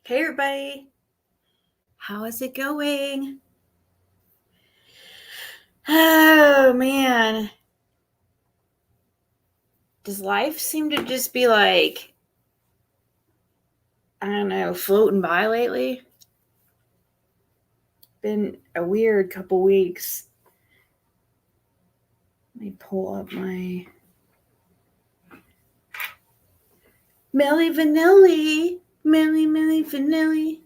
Hey everybody, how is it going? Oh man, does life seem to just be like, I don't know, floating by lately? Been a weird couple weeks. Let me pull up my Milli Vanilli. Milli Vanilli.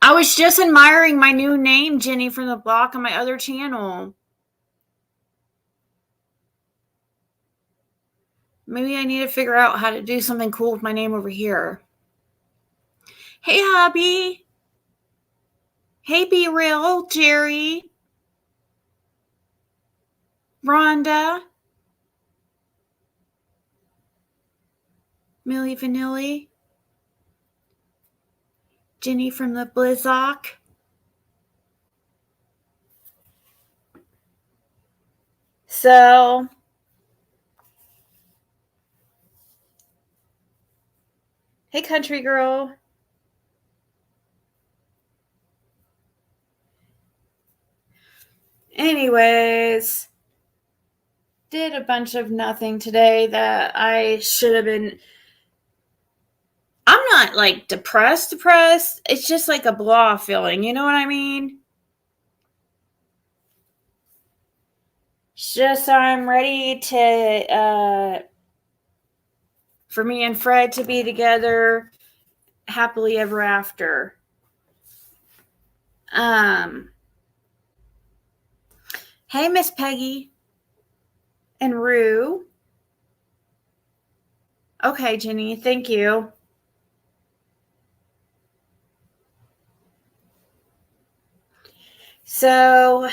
I was just admiring my new name, Jenny from the block, on my other channel. Maybe I need to figure out how to do something cool with my name over here. Hey, hubby. Hey, Be Real, Jerry. Rhonda. Milli Vanilli. Jenny from the Blizzock. So, hey, country girl. Anyways, did a bunch of nothing today that I should have been. I'm not like depressed. It's just like a blah feeling. You know what I mean? It's just I'm ready to, for me and Fred to be together happily ever after. Hey, Miss Peggy and Rue. Okay, Jenny, thank you. So,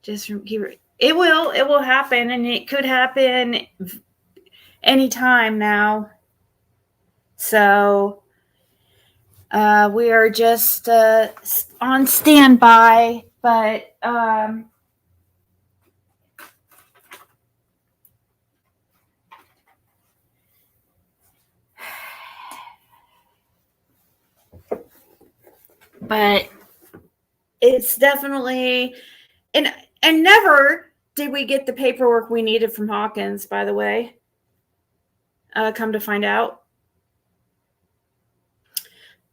just keep it will happen, and it could happen anytime now. So, we are just on standby, but it's definitely and never did we get the paperwork we needed from Hawkins, by the way. Come to find out.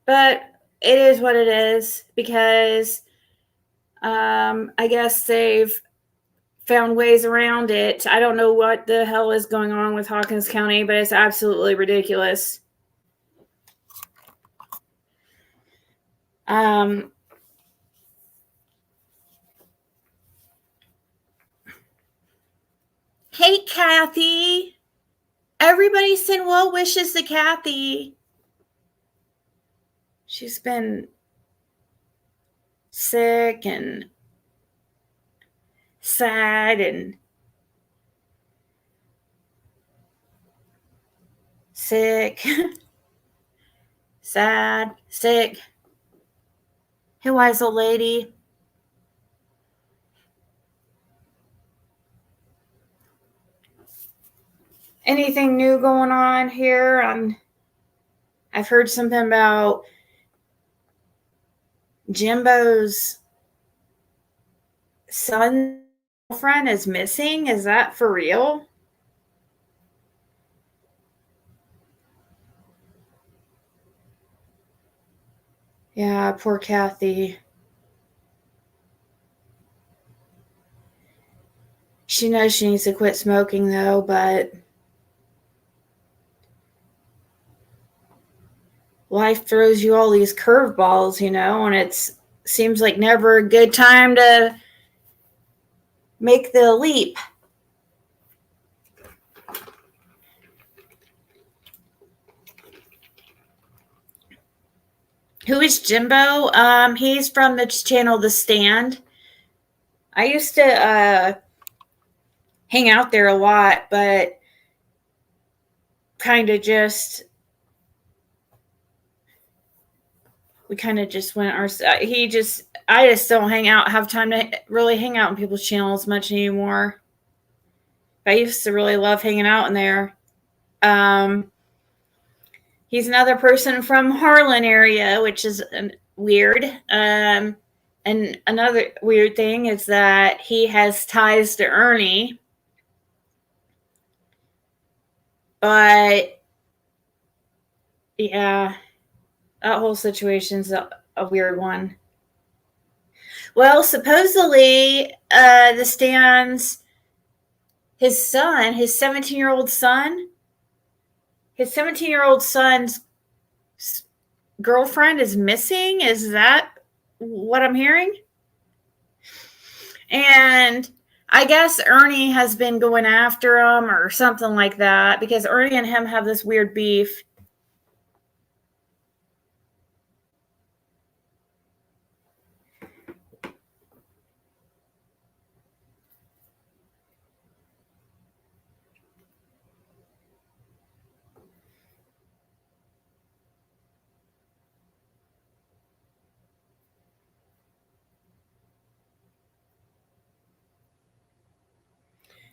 But it is what it is, because I guess they've found ways around it. I don't know what the hell is going on with Hawkins County, but it's absolutely ridiculous. Hey, Kathy. Everybody send well wishes to Kathy. She's been sick and sad and sick. Sad, sick. Hey, wise old lady. Anything new going on here? I've heard something about Jimbo's son's girlfriend is missing. Is that for real? Yeah, poor Kathy. She knows she needs to quit smoking, though, but life throws you all these curveballs, and it seems like never a good time to make the leap. Who is Jimbo? He's from the channel The Stand. I used to hang out there a lot, but kind of just we kind of just went our. I just don't have time to really hang out on people's channels much anymore. I used to really love hanging out in there. He's another person from Harlan area, which is weird. And another weird thing is that he has ties to Ernie. But yeah, that whole situation's a weird one. Well, supposedly, the Stan's his son, his 17-year-old son, his 17-year-old son's girlfriend is missing. Is that what I'm hearing? And I guess Ernie has been going after him or something like that, because Ernie and him have this weird beef.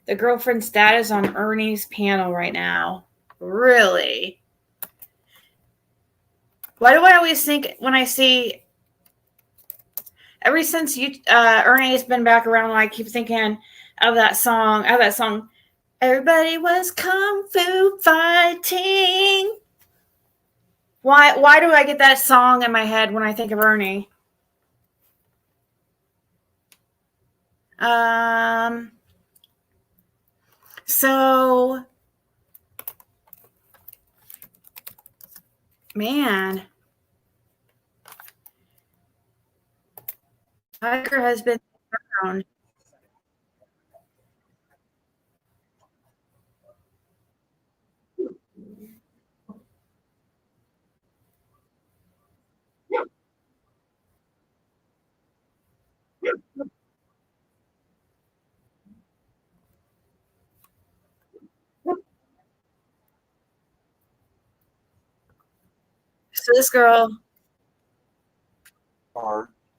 The girlfriend's dad is on Ernie's panel right now. Really? Why do I always think when I see, ever since Ernie has been back around, I keep thinking of that song. Everybody was kung fu fighting. Why do I get that song in my head when I think of Ernie? So, man, Tiger has been around. So this girl.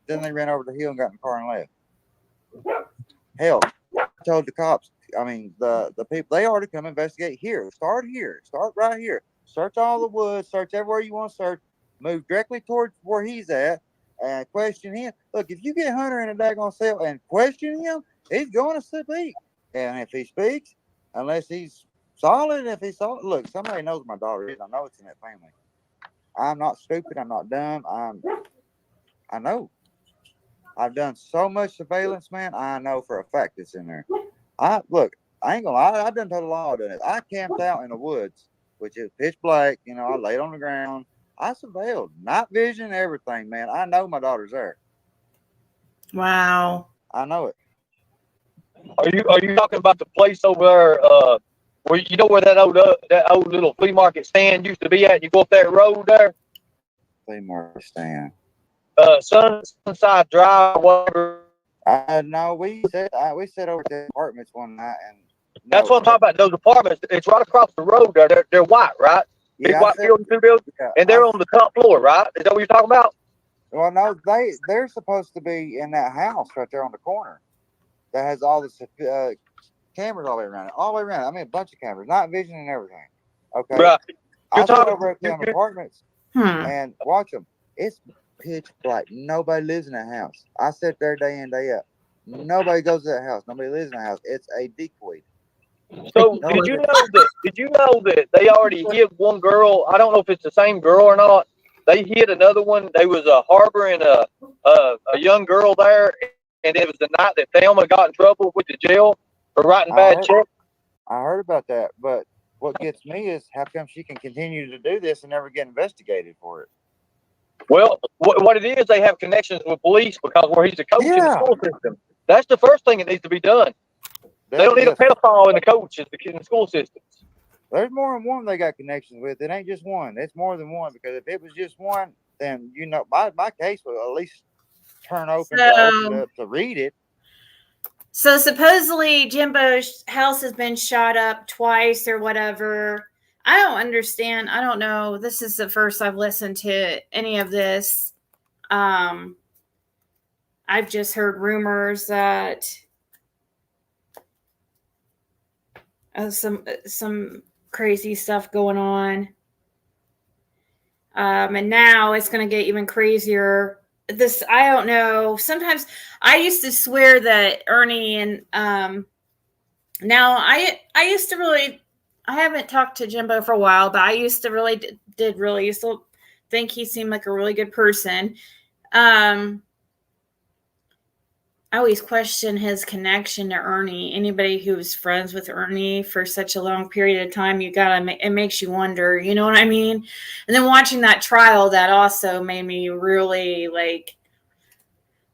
Then they ran over the hill and got in the car and left. Hell, I told the cops, I mean, the people, they already come investigate here. Start right here. Search all the woods, search everywhere you want to search, move directly towards where he's at, and question him. Look, if you get Hunter in a daggone cell and question him, he's going to speak. And if he speaks, unless he's solid, look, somebody knows my daughter is. I know it's in that family. I'm not stupid. I'm not dumb. I know. I've done so much surveillance, man. I know for a fact it's in there. I ain't gonna lie. I've done total law doing it. I camped out in the woods, which is pitch black. I laid on the ground. I surveilled, night vision, everything, man. I know my daughter's there. Wow. I know it. Are you talking about the place over there? Where you know where that old little flea market stand used to be at? You go up that road there. Flea market stand. Sunside Drive, whatever. No, we sat over at the apartments one night, and that's what I'm talking about. Those apartments, it's right across the road there. They're white, right? Yeah, big white buildings, two buildings, yeah, and they're on the top floor, right? Is that what you're talking about? Well, no, they're supposed to be in that house right there on the corner that has all the cameras all the way around it, all the way around. I mean, a bunch of cameras, night vision and everything. Okay, right. I sit over at them apartments and watch them. It's pitch black. Nobody lives in that house. I sit there day in, day out. Nobody goes to that house. Nobody lives in the house. It's a decoy. So did you know that they already hit one girl? I don't know if it's the same girl or not. They hit another one. They was harboring a young girl there, and it was the night that Thelma got in trouble with the jail for writing bad checks. I heard about that, but what gets me is how come she can continue to do this and never get investigated for it? Well, what it is, they have connections with police because where he's a coach in the school system. That's the first thing that needs to be done. They don't need a pedophile in the coach in the school systems. There's more than one they got connections with. It ain't just one. It's more than one, because if it was just one, then my case would at least turn open to read it. So supposedly Jimbo House has been shot up twice or whatever. I don't understand. I don't know. This is the first I've listened to any of this. I've just heard rumors that some crazy stuff going on. And now it's going to get even crazier. I don't know. Sometimes I used to swear that Ernie and now I used to really, I haven't talked to Jimbo for a while, but I used to really used to think he seemed like a really good person. I always question his connection to Ernie. Anybody who was friends with Ernie for such a long period of time, it makes you wonder, you know what I mean? And then watching that trial, that also made me really like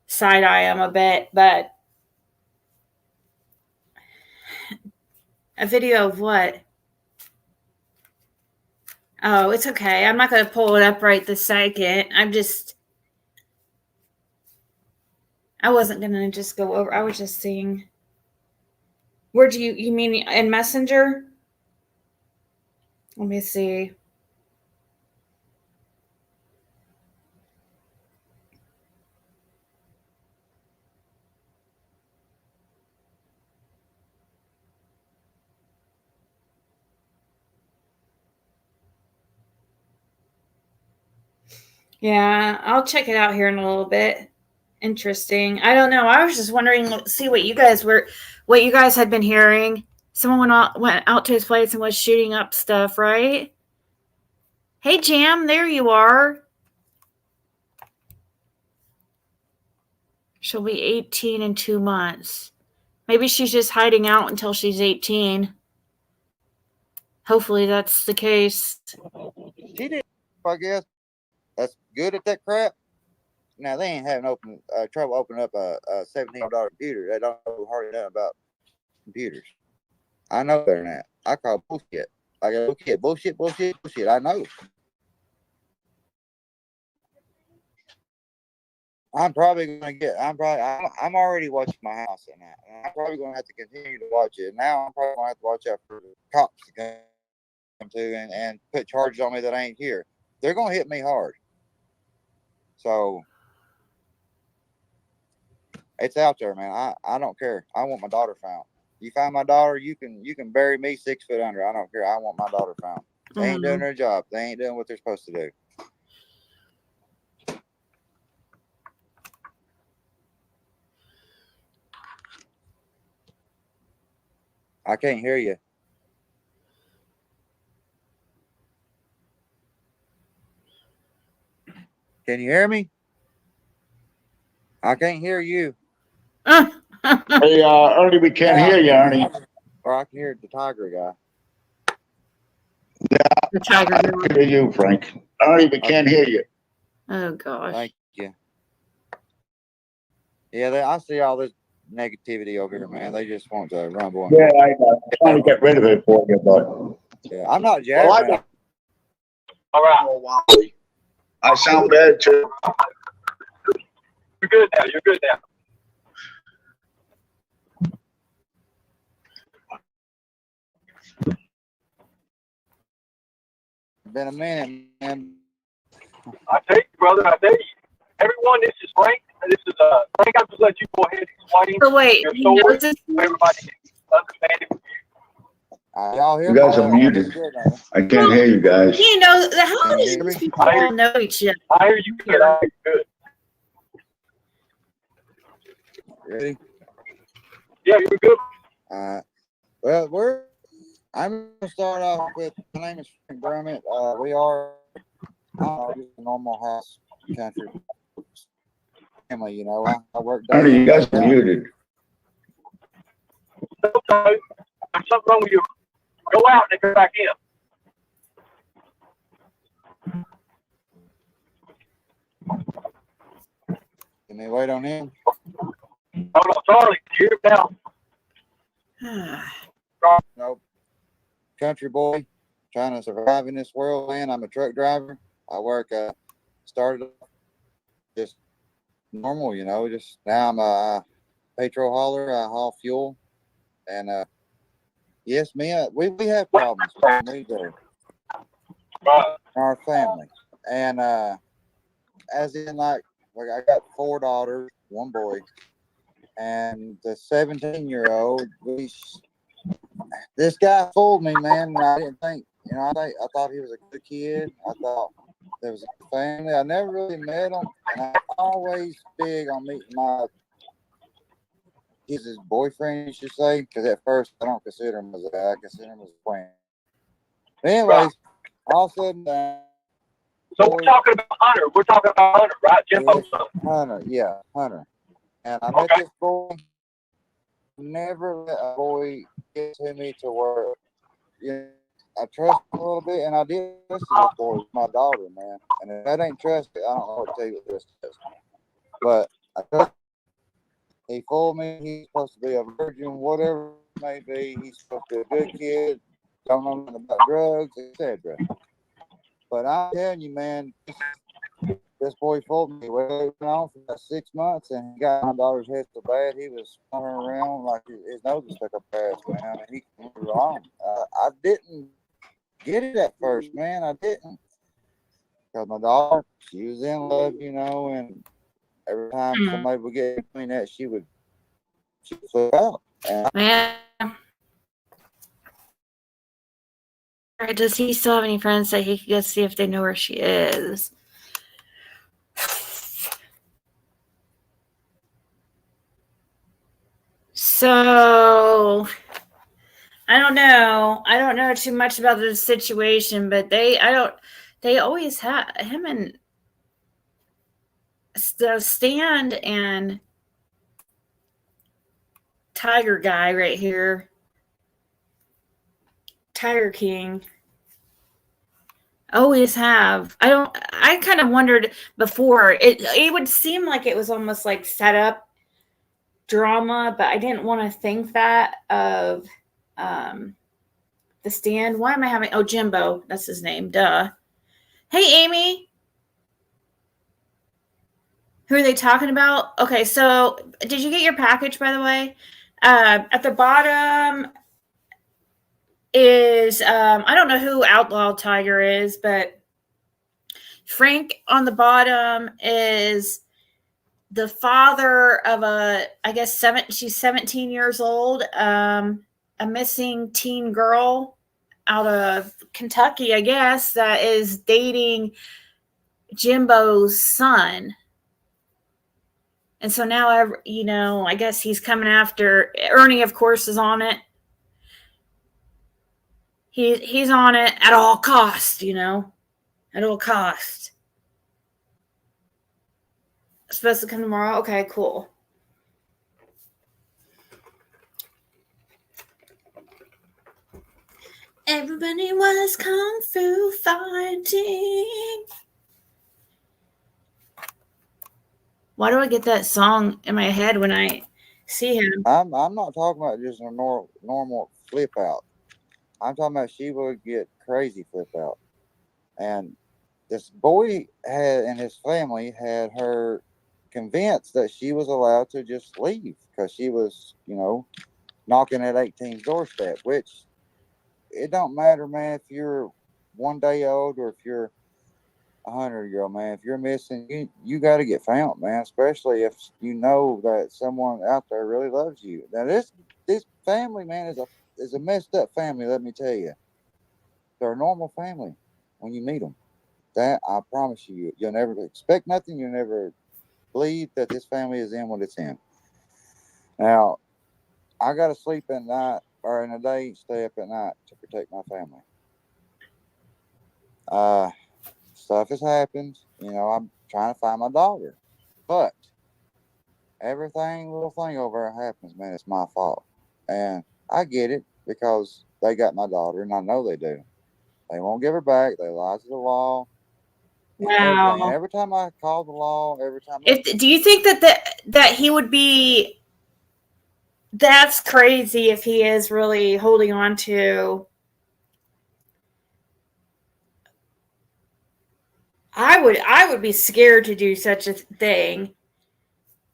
side eye him a bit. But a video of what? Oh, it's okay. I'm not going to pull it up right this second. I wasn't going to just go over. I was just seeing. Where do you mean in Messenger? Let me see. Yeah, I'll check it out here in a little bit. Interesting. I don't know. I was just wondering, see what you guys had been hearing. Someone went out to his place and was shooting up stuff, right? Hey, Jam, there you are. She'll be 18 in 2 months. Maybe she's just hiding out until she's 18. Hopefully that's the case. She did, I guess. That's good at that crap. Now, they ain't having trouble opening up a $17 computer. They don't know hardly nothing about computers. I know better than that. I call bullshit. I go, okay, bullshit. I know. I'm already watching my house at night. And I'm probably going to have to continue to watch it. Now I'm probably going to have to watch out for the cops to come to and put charges on me that ain't here. They're going to hit me hard. So it's out there, man. I don't care. I want my daughter found. You find my daughter, you can bury me 6 foot under. I don't care. I want my daughter found. They ain't doing their job. They ain't doing what they're supposed to do. I can't hear you. Can you hear me? I can't hear you. Hey, Ernie, we can't hear you, Ernie. Or I can hear the tiger guy. Yeah, the tiger I can hear you, Frank. Ernie, we can't hear you. Oh, gosh. Thank you. Yeah, I see all this negativity over here, man. They just want to rumble. Yeah, I know. I'm trying to get rid of it for you, but yeah, I'm not jabbing. Well, all right. I sound bad too. You're good now. You're good now. Been a minute, man. I tell you, brother. I tell you. Everyone, this is Frank. This is Frank. I'll just let you go ahead and explain So wait, your story so everybody can understand it. Y'all hear You guys me? are muted. I can't hear you guys. You know, how Can you do hear me? these people all know each other? I hear you good. I hear you good. Ready? Yeah, you're good. Well, I'm going to start off with, my name is Frank Brummett. We are just a normal house country family, you know. I work Ernie, day you in, guys day are out. muted. Okay. There's something wrong with you. Go out and come back in. Can they wait on him? Hold on, Charlie. You hear me now? No, country boy trying to survive in this world, man. I'm a truck driver. I work, started off just normal, you know, just now I'm a petrol hauler. I haul fuel. And, yes, man, we have problems. Man. We do. Our family. And, as in, like, like I got 4 daughters, 1 boy, and the 17-year-old. This guy fooled me, man. And I didn't think, I thought he was a good kid. I thought there was a family. I never really met him, and I'm always big on meeting he's his boyfriend, you should say, because at first I don't consider him as a guy. I consider him as a friend. But anyways, all of a sudden, So we're talking about Hunter. We're talking about Hunter, right? Jimbo. Hunter. And I met this boy. Never let a boy get to me to where I trust him a little bit, and I did trust this boy with my daughter, man. And if that ain't trust, I don't know what to tell you what this is. But I trust. He fooled me. He's supposed to be a virgin, whatever it may be. He's supposed to be a good kid. Don't know nothing about drugs, etc. But I'm telling you, man, this boy fooled me. Well, it went on for about 6 months, and he got my daughter's head so bad he was running around like his nose was stuck up her ass, man. And he was wrong. I didn't get it at first, man. I didn't. Because my daughter, she was in love, and every time somebody would get between that, she would flip out. Man. Does he still have any friends that he could go see if they know where she is? So I don't know. I don't know too much about the situation, but they always have him and the Stand and Tiger guy right here. Tiger King. Always have. I kind of wondered before. It would seem like it was almost like set up drama, but I didn't want to think that of the Stand. Why am I having Jimbo, that's his name, duh. Hey Amy. Who are they talking about? Okay, so did you get your package, by the way? At the bottom is I don't know who Outlaw Tiger is, but Frank on the bottom is the father of she's 17 years old, a missing teen girl out of Kentucky, I guess, that is dating Jimbo's son. And so now, I guess he's coming after Ernie, of course, is on it. He's on it at all cost, at all cost. Supposed to come tomorrow? Okay, cool. Everybody was kung fu fighting. Why do I get that song in my head when I see him? I'm not talking about just a normal flip out. I'm talking about she would get crazy flip out. And this boy and his family had her convinced that she was allowed to just leave because she was, knocking at 18's doorstep, which it don't matter, man, if you're 1 day old or if you're 100-year-old, man. If you're missing, you got to get found, man, especially if you know that someone out there really loves you. Now, this family, man, is a messed up family, let me tell you. They're a normal family when you meet them. That, I promise you, you'll never expect nothing. You'll never believe that this family is in what it's in. Now, I got to sleep at night or in the day, stay up at night to protect my family. Stuff has happened. I'm trying to find my daughter. But little thing over there happens, man, it's my fault. And I get it because they got my daughter, and I know they do. They won't give her back. They lie to the law. Wow. And every time I call the law, every time. Do you think that he would be? That's crazy if he is really holding on to. I would be scared to do such a thing.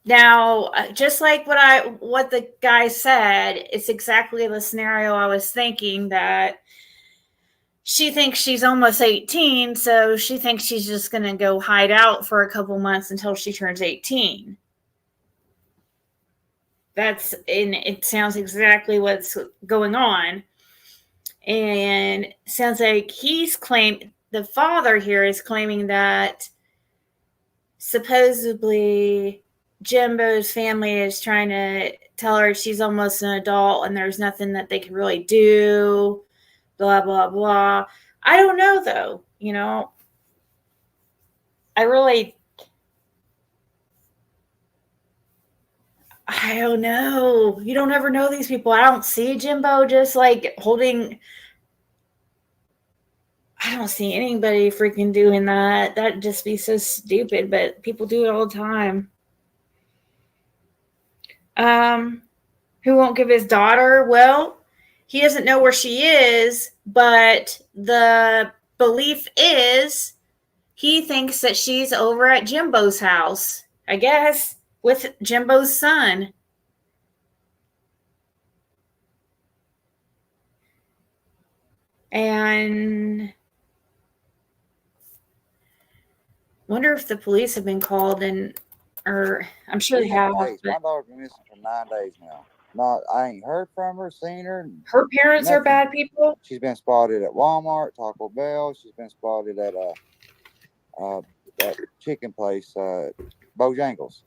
Now, just like what the guy said, it's exactly the scenario I was thinking, that she thinks she's almost 18, so she thinks she's just going to go hide out for a couple months until she turns 18. And it sounds exactly what's going on. And it sounds like the father here is claiming that supposedly Jimbo's family is trying to tell her she's almost an adult and there's nothing that they can really do, blah, blah, blah. I don't know, though. I don't know. You don't ever know these people. I don't see Jimbo just like holding. I don't see anybody freaking doing that. That'd just be so stupid, but people do it all the time. Who won't give his daughter? Well, he doesn't know where she is, but the belief is he thinks that she's over at Jimbo's house, I guess, with Jimbo's son. And wonder if the police have been called, or I'm sure they have. My daughter's been missing for 9 days now. I ain't heard from her, seen her. Her parents are bad people. She's been spotted at Walmart, Taco Bell. She's been spotted at that chicken place, Bojangles.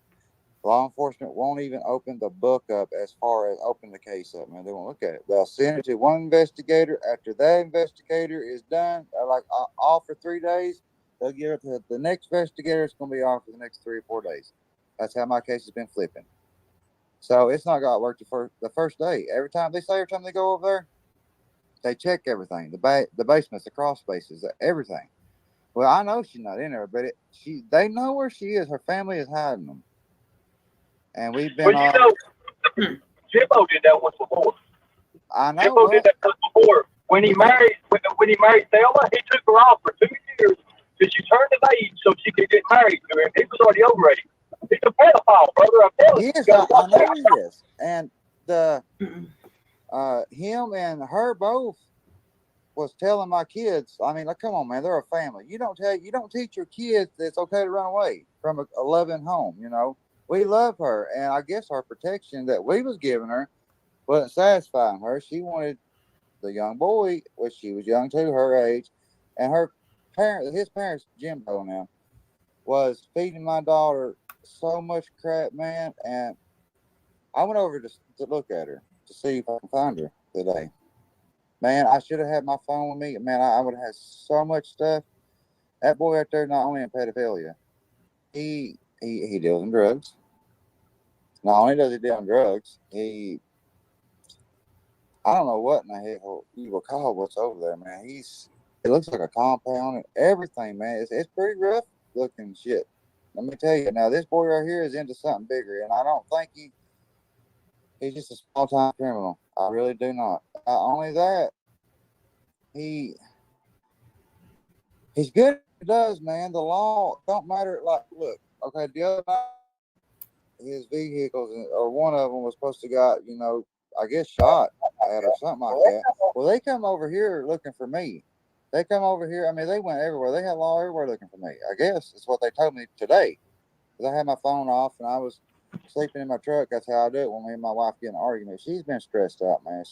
Law enforcement won't even open the book up as far as open the case up, man. They won't look at it. They'll send it to one investigator. After that investigator is done, like off for 3 days, they'll give it to the next investigator. It's going to be off for the next 3 or 4 days. That's how my case has been flipping. So it's not got work the first day. Every time they go over there, they check everything. The basements, the crawl spaces, everything. Well, I know she's not in there, but they know where she is. Her family is hiding them. And we've been Jimbo did that once before. I know. Jimbo did that once before. When he married Thelma, he took her off for 2 years till she turned of age so she could get married to him. He was already over 80. He's a pedophile, brother. I'm telling you. Yes, I know he is. And him and her both was telling my kids. I mean, like, come on, man, they're a family. You don't teach your kids that it's okay to run away from a loving home. We love her, and I guess our protection that we was giving her wasn't satisfying her. She wanted the young boy, which she was young too, her age, and his parents, Jimbo now, was feeding my daughter so much crap, man. And I went over to look at her to see if I can find her today. Man, I should have had my phone with me. Man, I would have had so much stuff. That boy out there, not only in pedophilia, he deals in drugs. Not only does he deal in drugs, I don't know what in the hell you will call what's over there, man. It looks like a compound and everything, man. It's pretty rough looking shit. Let me tell you. Now, this boy right here is into something bigger, and I don't think he's just a small-time criminal. I really do not. Not only that, he's good at what he does, man. The law don't matter. Like, look, okay, the other night, his vehicles, or one of them was supposed to got, I guess shot at or something like that. Well, they come over here looking for me. They come over here. I mean, they went everywhere. They had law everywhere looking for me. I guess that's what they told me today. Because I had my phone off and I was sleeping in my truck. That's how I do it when me and my wife get in an argument. She's been stressed out, man.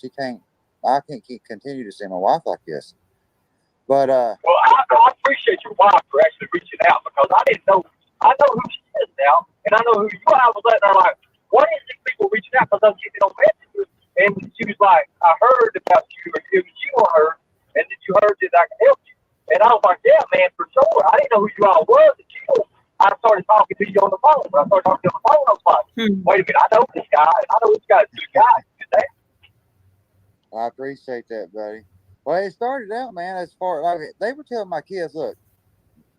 I can't continue to see my wife like this. But well, I appreciate your wife for actually reaching out, because I didn't know. I know who she is now, and I know who you are. I was letting her like, what is these people reaching out? Because I was getting on messages, and she was like, I heard about you, or it was you on her, and then you heard that I can help you. And I was like, yeah, man, for sure. I didn't know who you all was until I started talking to you on the phone. When I started talking to you on the phone, I was like, wait a minute, I know this guy, and I know this guy's a good guy. I appreciate that, buddy. Well, it started out, man, as far like they were telling my kids, look,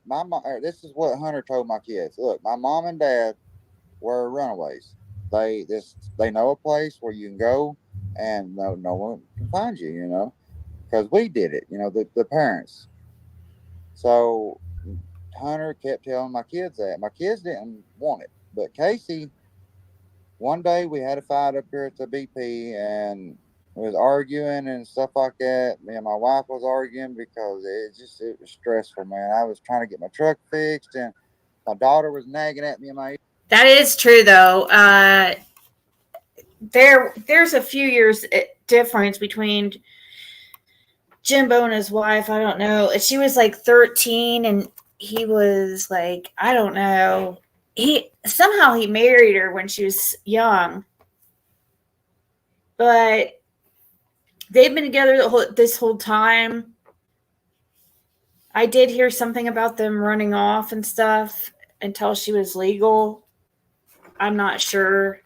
my mom, this is what Hunter told my kids. Look, my mom and dad were runaways. They know a place where you can go and no one can find you, because we did it, the parents. So Hunter kept telling my kids that. My kids didn't want it. But Casey, one day we had a fight up here at the BP, and was arguing and stuff like that. Me and my wife was arguing because it was stressful, man. I was trying to get my truck fixed, and my daughter was nagging at me in my. That is true, though. There's a few years difference between Jimbo and his wife. I don't know. She was like 13, and he was like, I don't know. He married her when she was young, but they've been together this whole time. I did hear something about them running off and stuff until she was legal. I'm not sure.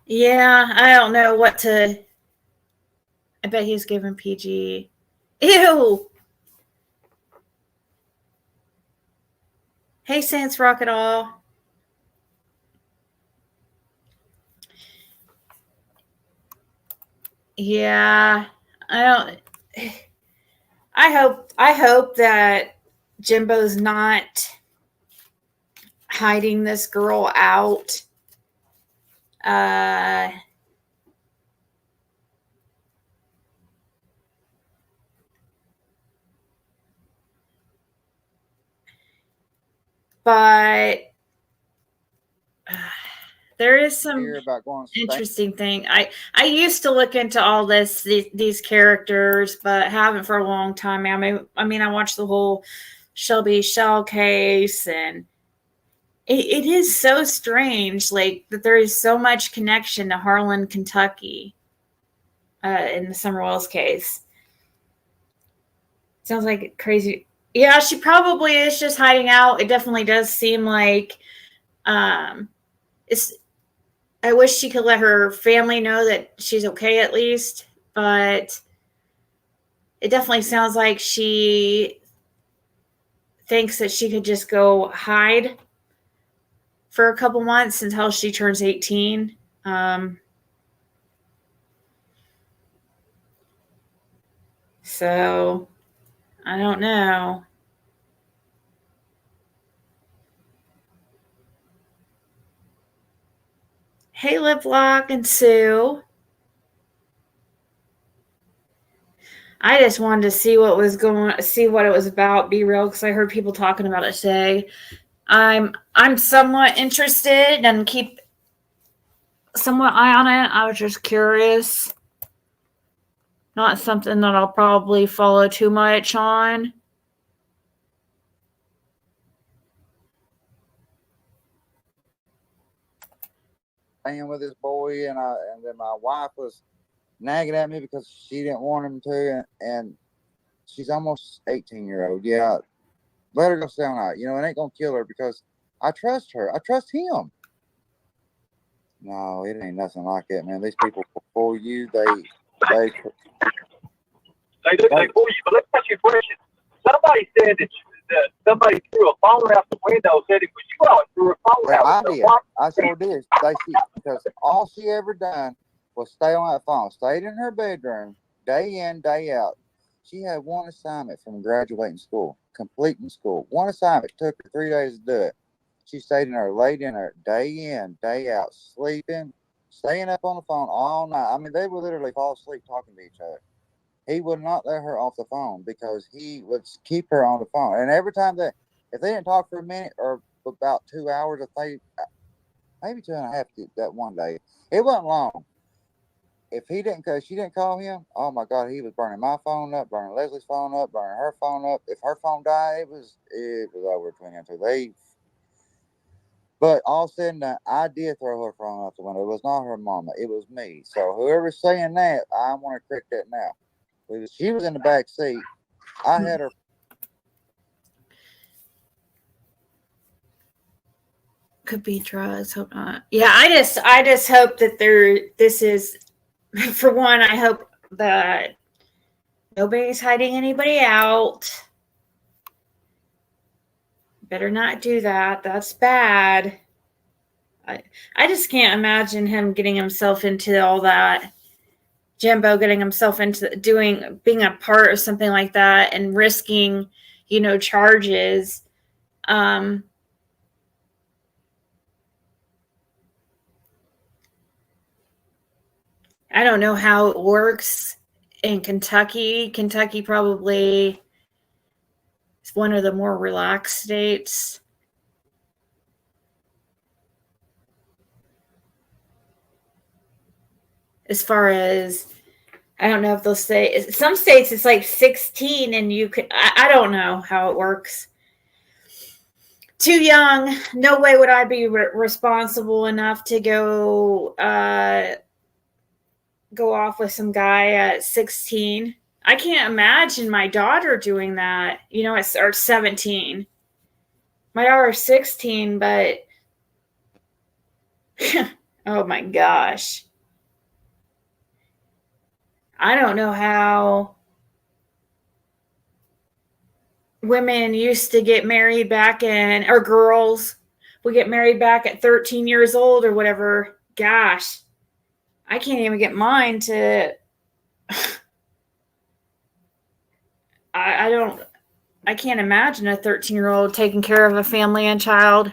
Yeah, I don't know what to. I bet he's giving PG. Ew! Hey, Sans Rocket All. Yeah, I don't. I hope that Jimbo's not hiding this girl out. But there is some interesting thing. I used to look into all these characters, but haven't for a long time. I mean, I watched the whole Shelby Shell case, and it is so strange, like that there is so much connection to Harlan, Kentucky, in the Summerwells case. Sounds like crazy. Yeah, she probably is just hiding out. It definitely does seem like it's. I wish she could let her family know that she's okay at least, but it definitely sounds like she thinks that she could just go hide for a couple months until she turns 18. So I don't know. Hey, Liplock and Sue. I just wanted to see what it was about, be real, because I heard people talking about it today. I'm somewhat interested and keep somewhat eye on it. I was just curious. Not something that I'll probably follow too much on. Playing with this boy, and then my wife was nagging at me because she didn't want him to, and she's almost 18-year-old. Yeah, let her go stay all night. You know, it ain't gonna kill her because I trust her. I trust him. No, it ain't nothing like that, man. These people before you, they do they for you. But let me ask you a question. Somebody said that somebody threw a phone out the window. Said it was you all threw a phone out. I did. I sure did. Because all she ever done was stay on that phone. Stayed in her bedroom day in, day out. She had one assignment from graduating school, completing school. One assignment. Took her 3 days to do it. She stayed in there, laid in there, day in, day out, sleeping, staying up on the phone all night. I mean, they would literally fall asleep talking to each other. He would not let her off the phone because he would keep her on the phone. And every time if they didn't talk for a minute or about 2 hours, maybe 2.5 that one day, it wasn't long. If she didn't call him, oh my God, he was burning my phone up, burning Leslie's phone up, burning her phone up. If her phone died, it was over between them two. But all said and done, I did throw her phone out the window. It was not her mama. It was me. So whoever's saying that, I want to correct that now. She was in the back seat. I had her. Could be drugs. Hope not. Yeah, I just hope that this is, for one, I hope that nobody's hiding anybody out. Better not do that. That's bad. I just can't imagine him getting himself into all that. Jimbo getting himself into being a part of something like that and risking, charges. I don't know how it works in Kentucky. Kentucky probably is one of the more relaxed states. As far as, I don't know if they'll say, some states it's like 16 and you could, I don't know how it works. Too young. No way would I be responsible enough to go off with some guy at 16. I can't imagine my daughter doing that, or 17. My daughter's 16, but oh my gosh. I don't know how women used to get married back or girls would get married back at 13 years old or whatever. Gosh, I can't even get mine to, I can't imagine a 13-year-old taking care of a family and child.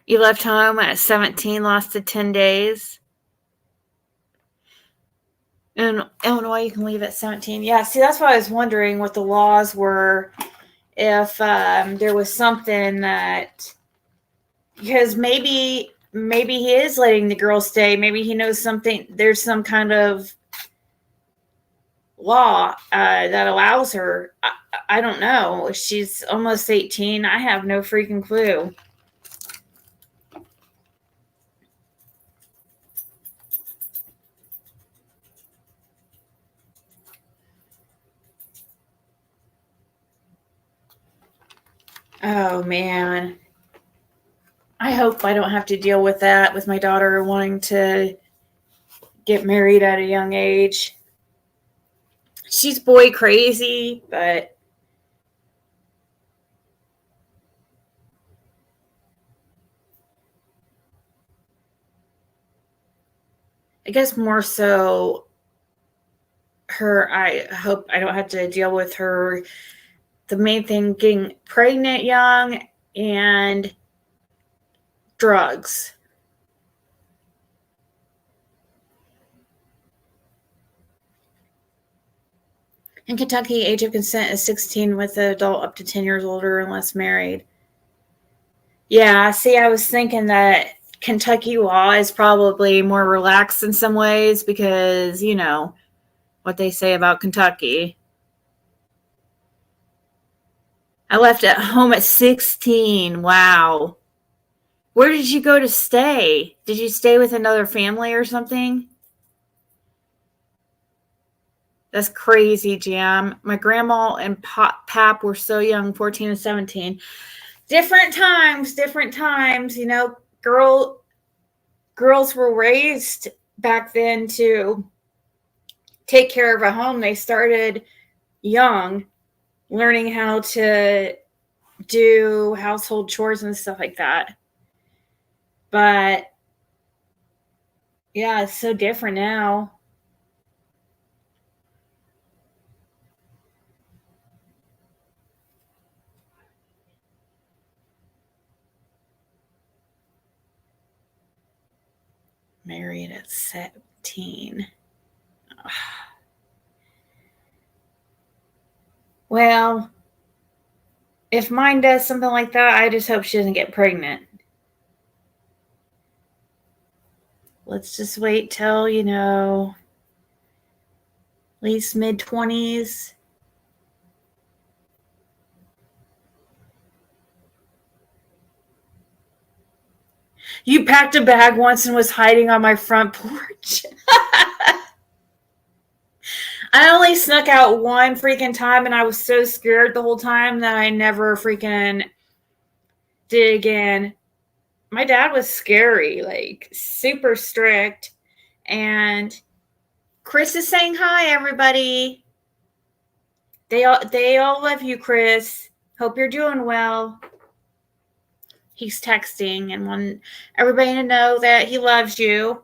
You left home at 17, lasted 10 days. In Illinois, you can leave at 17. Yeah, see, that's why I was wondering what the laws were. If there was something that, because maybe he is letting the girl stay. Maybe he knows something. There's some kind of law that allows her. I don't know. She's almost 18. I have no freaking clue. Oh, man. I hope I don't have to deal with that with my daughter wanting to get married at a young age. She's boy crazy, but I guess more so her. I hope I don't have to deal with her. The main thing, getting pregnant young and drugs. In Kentucky, age of consent is 16 with the adult up to 10 years older unless married. Yeah, see, I was thinking that Kentucky law is probably more relaxed in some ways because, what they say about Kentucky. I left at home at 16. Wow. Where did you go to stay? Did you stay with another family or something? That's crazy, Jam. My grandma and Pap were so young, 14 and 17. Different times. Girls were raised back then to take care of a home. They started young, learning how to do household chores and stuff like that. But yeah, it's so different now. Married at 17. Well, if mine does something like that, I just hope she doesn't get pregnant. Let's just wait till, at least mid-20s. You packed a bag once and was hiding on my front porch. I only snuck out one freaking time, and I was so scared the whole time that I never freaking did again. My dad was scary, like super strict. And Chris is saying hi, everybody. They all love you, Chris. Hope you're doing well. He's texting and want everybody to know that he loves you.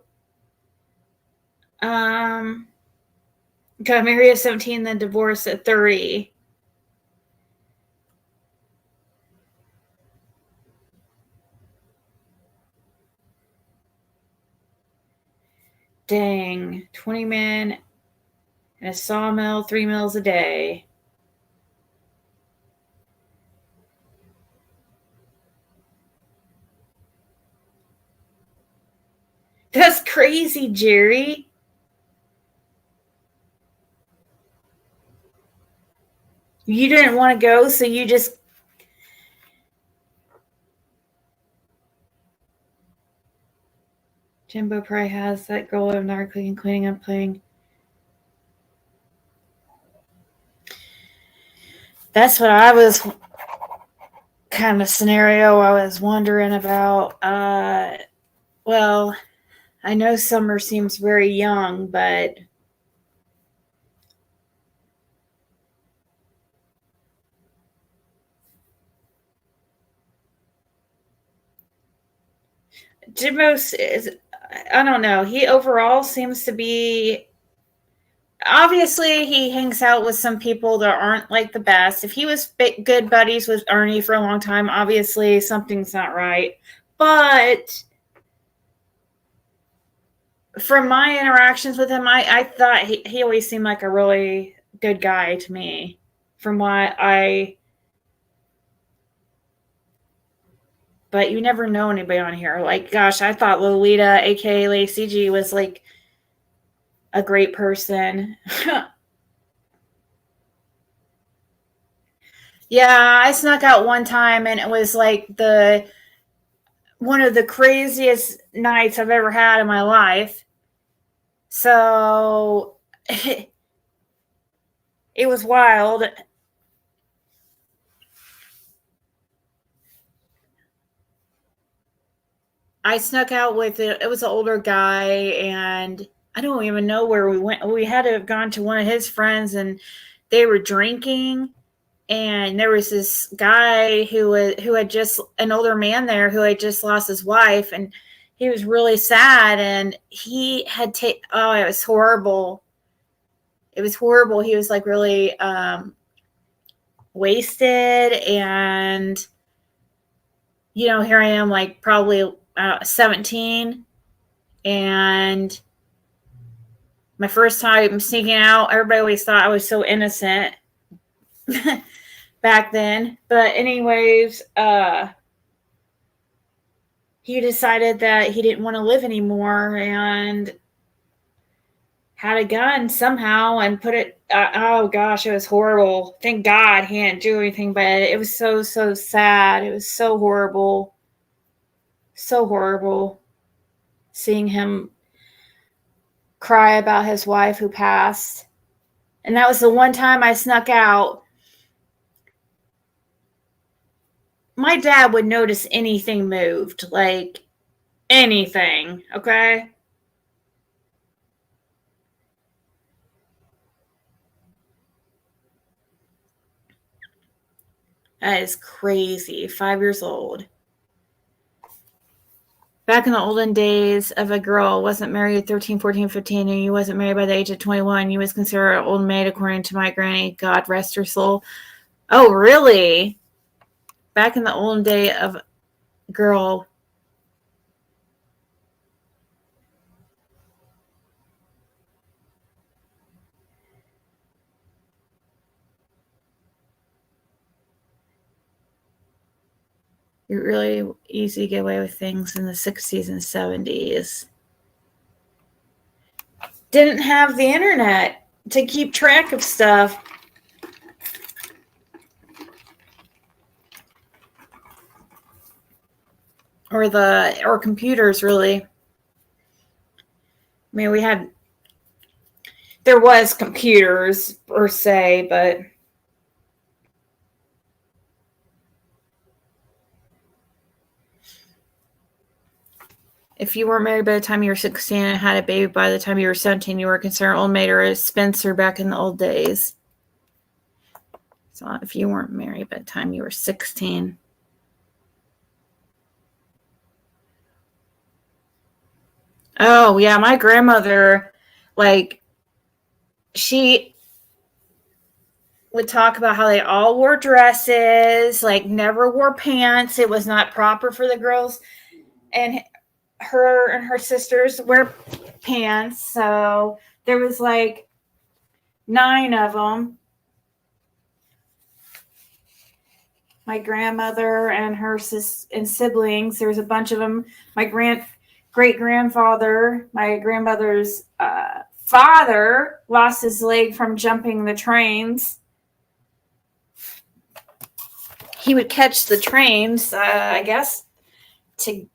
Got married at 17, then divorced at 30. Dang, 20 men in a sawmill, 3 meals a day. That's crazy, Jerry. You didn't want to go, so you just... Jimbo probably has that girl of narcling and cleaning up playing. That's what I was kind of scenario I was wondering about. Well, I know Summer seems very young, but Jimbo is, I don't know. He overall seems to be, obviously he hangs out with some people that aren't like the best. If he was good buddies with Ernie for a long time, obviously something's not right. But from my interactions with him, I thought he always seemed like a really good guy to me. From what but you never know anybody on here. Like, gosh, I thought Lolita, aka Lacey G, was like a great person. Yeah, I snuck out one time and it was like one of the craziest nights I've ever had in my life. So it was wild. I snuck out with it. It was an older guy, and I don't even know where we went. We had to have gone to one of his friends, and they were drinking. And there was this guy who had just, an older man there who had just lost his wife, and he was really sad. And he had it was horrible. It was horrible. He was like really wasted, and here I am, like probably 17, and my first time sneaking out. Everybody always thought I was so innocent back then. But anyways, he decided that he didn't want to live anymore and had a gun somehow and put it, oh gosh, it was horrible. Thank God he didn't do anything, but it was so sad. It was so horrible. So horrible seeing him cry about his wife who passed. And that was the one time I snuck out. My dad would notice anything moved, like anything, okay? That is crazy. 5 years old. Back in the olden days, if a girl wasn't married at 13, 14, 15, and you wasn't married by the age of 21, you was considered an old maid, according to my granny. God rest her soul. Oh, really? Back in the olden day of girl. You're really easy to get away with things in the 60s and 70s. Didn't have the internet to keep track of stuff. Or computers, really. I mean, there was computers per se, but if you weren't married by the time you were 16 and had a baby by the time you were 17, you were considered an old maid or a spinster back in the old days. So if you weren't married by the time you were 16. Oh, yeah. My grandmother, like, she would talk about how they all wore dresses, like, never wore pants. It was not proper for the girls. And her and her sisters wear pants. So there was, like, 9 of them. My grandmother and her and siblings. There was a bunch of them. My great-grandfather, my grandmother's father, lost his leg from jumping the trains. He would catch the trains, I guess, to,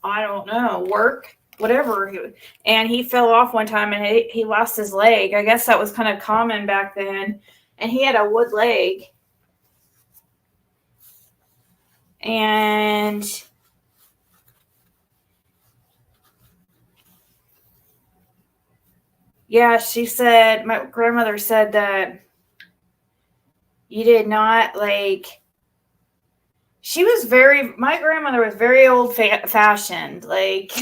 I don't know, work, whatever. And he fell off one time and he lost his leg. I guess that was kind of common back then. And he had a wood leg. And yeah, she said, my grandmother said that you did not, like, my grandmother was very old fashioned. Like,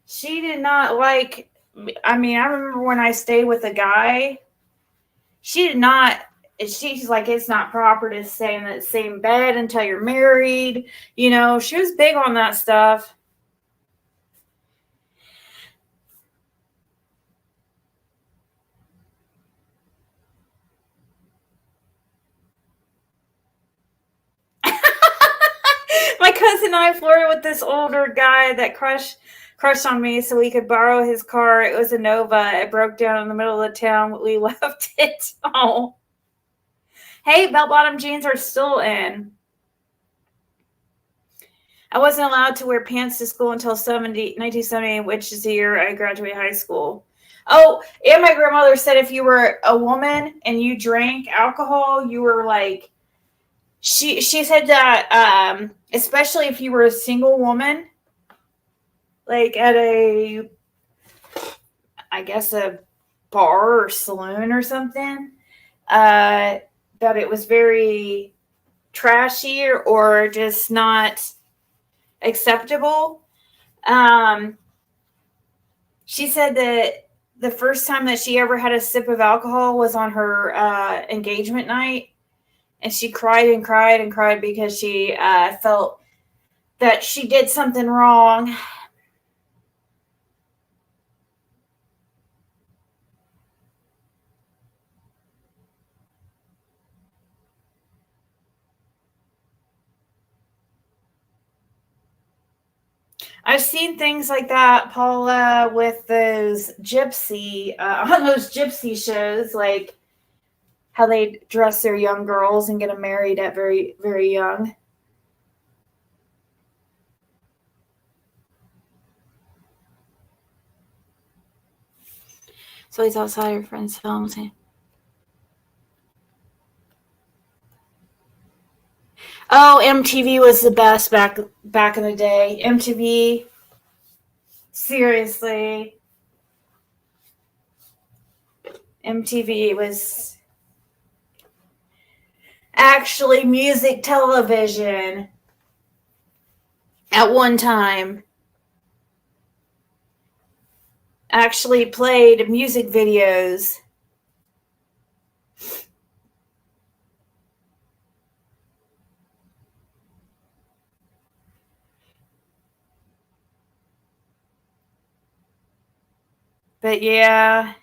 she did not like, I mean, I remember when I stayed with a guy, she's like, it's not proper to stay in the same bed until you're married. You know, she was big on that stuff. My cousin and I flirted with this older guy that crushed on me so we could borrow his car. It was a Nova. It broke down in the middle of the town. We left it. Oh. Hey, bell-bottom jeans are still in. I wasn't allowed to wear pants to school until 1970, which is the year I graduated high school. Oh, and my grandmother said if you were a woman and you drank alcohol, you were like, she said that especially if you were a single woman, like at I guess a bar or saloon or something, that it was very trashy or just not acceptable. She said that the first time that she ever had a sip of alcohol was on her engagement night. And she cried and cried and cried because she felt that she did something wrong. I've seen things like that, Paula, with those gypsy, on those gypsy shows, like how they dress their young girls and get them married at very, very young. So he's outside her friend's homes. Oh, MTV was the best back in the day. MTV, seriously. MTV was actually music television at one time. Actually played music videos. But yeah.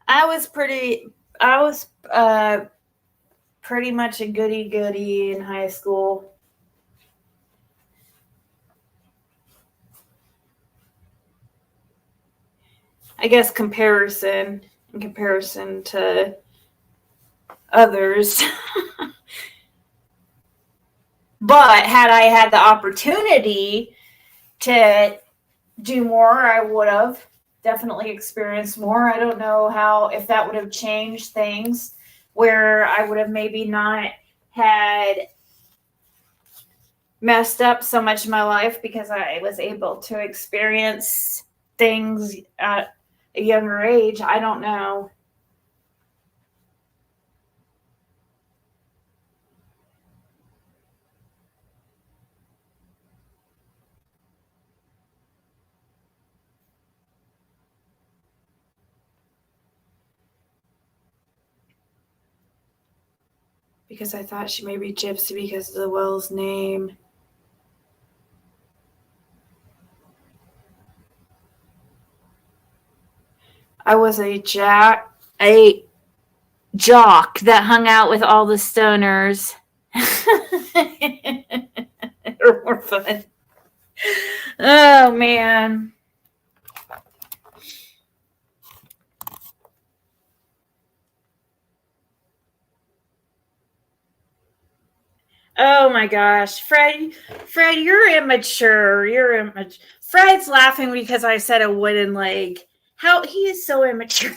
I was pretty much a goody in high school. I guess in comparison to others. But had I had the opportunity to do more, I would have definitely experienced more. I don't know if that would have changed things, where I would have maybe not had messed up so much in my life because I was able to experience things at a younger age. I don't know. Because I thought she may be Gypsy because of the Wells name. I was a jock that hung out with all the stoners. They're more fun. Oh man. Oh my gosh, Fred, you're immature. You're immature. Fred's laughing because I said a wooden leg. How he is so immature.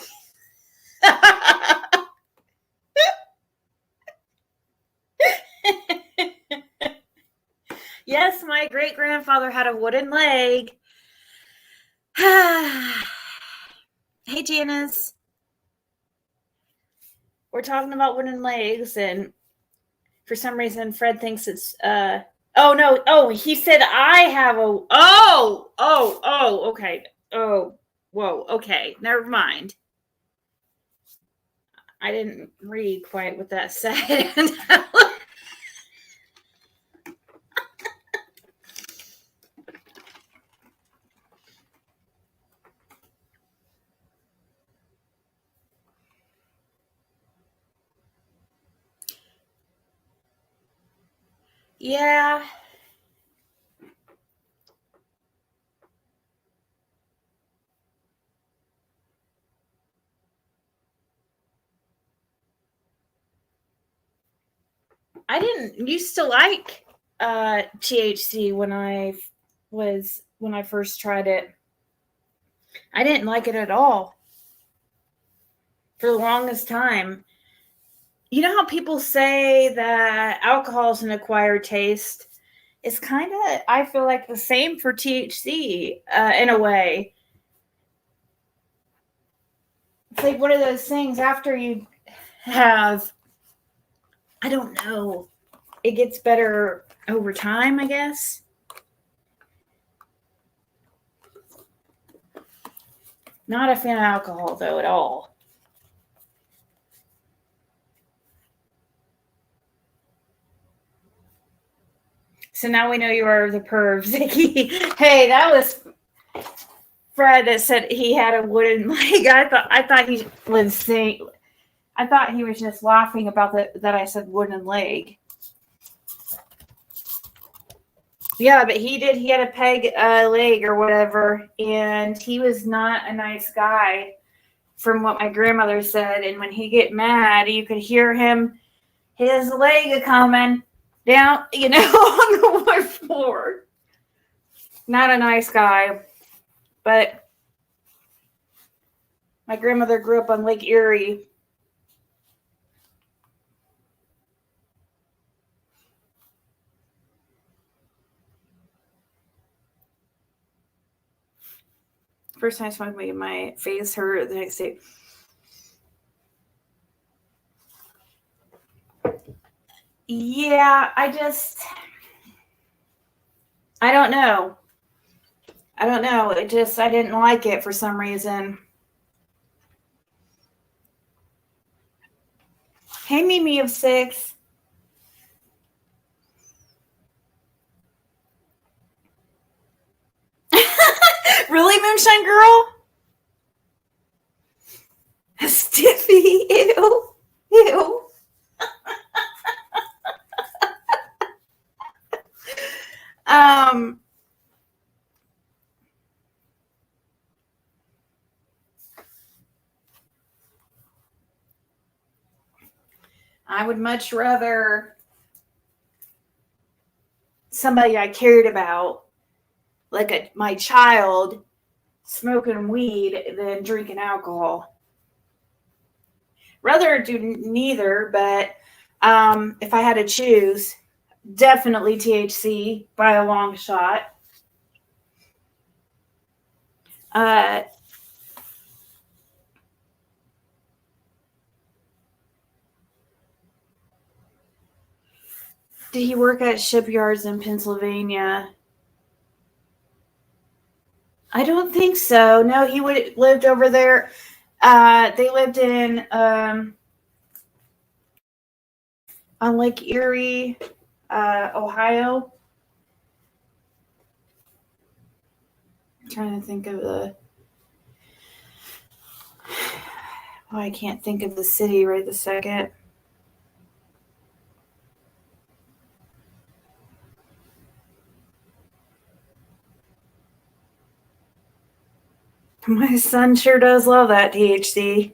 Yes, my great grandfather had a wooden leg. Hey, Janice. We're talking about wooden legs, and for some reason, Fred thinks it's oh no! Oh, he said I have a okay. Oh, whoa, okay, never mind. I didn't read quite what that said. Yeah. I didn't used to like THC when I first tried it. I didn't like it at all for the longest time. You know how people say that alcohol is an acquired taste? It's kind of, I feel like, the same for THC in a way. It's like one of those things after you have, I don't know, it gets better over time, I guess. Not a fan of alcohol, though, at all. So now we know you are the perv, Ziggy. Hey, that was Fred that said he had a wooden leg. I thought he was saying. I thought he was just laughing about that I said wooden leg. Yeah, but he did. He had a peg leg or whatever, and he was not a nice guy, from what my grandmother said. And when he get mad, you could hear him, his leg coming down, on the wood floor. Not a nice guy, but my grandmother grew up on Lake Erie. First time I smoked weed, my face hurt the next day. Yeah, I don't know. I didn't like it for some reason. Hey, Mimi of 6. Really, Moonshine Girl? A stiffy? Ew. Ew. I would much rather somebody I cared about, like my child, smoking weed than drinking alcohol. Rather do neither, but if I had to choose, definitely THC by a long shot. Uh, did he work at shipyards in Pennsylvania? I don't think so. No, he would lived over there. They lived in on Lake Erie, Ohio. I'm trying to think of the. Oh, I can't think of the city right this second. My son sure does love that THC.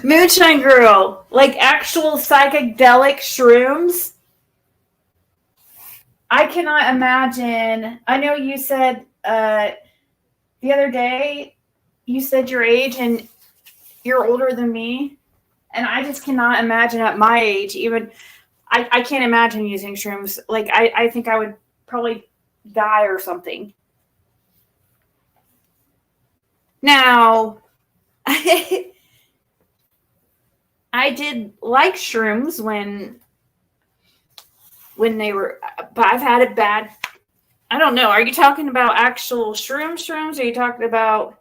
Moonshine Girl, like actual psychedelic shrooms. I cannot imagine. I know you said the other day, you said your age and you're older than me. And I just cannot imagine at my age, even I can't imagine using shrooms. Like I think I would probably die or something. Now, I did like shrooms when they were, but I've had it bad. I don't know. Are you talking about actual shrooms? Or are you talking about?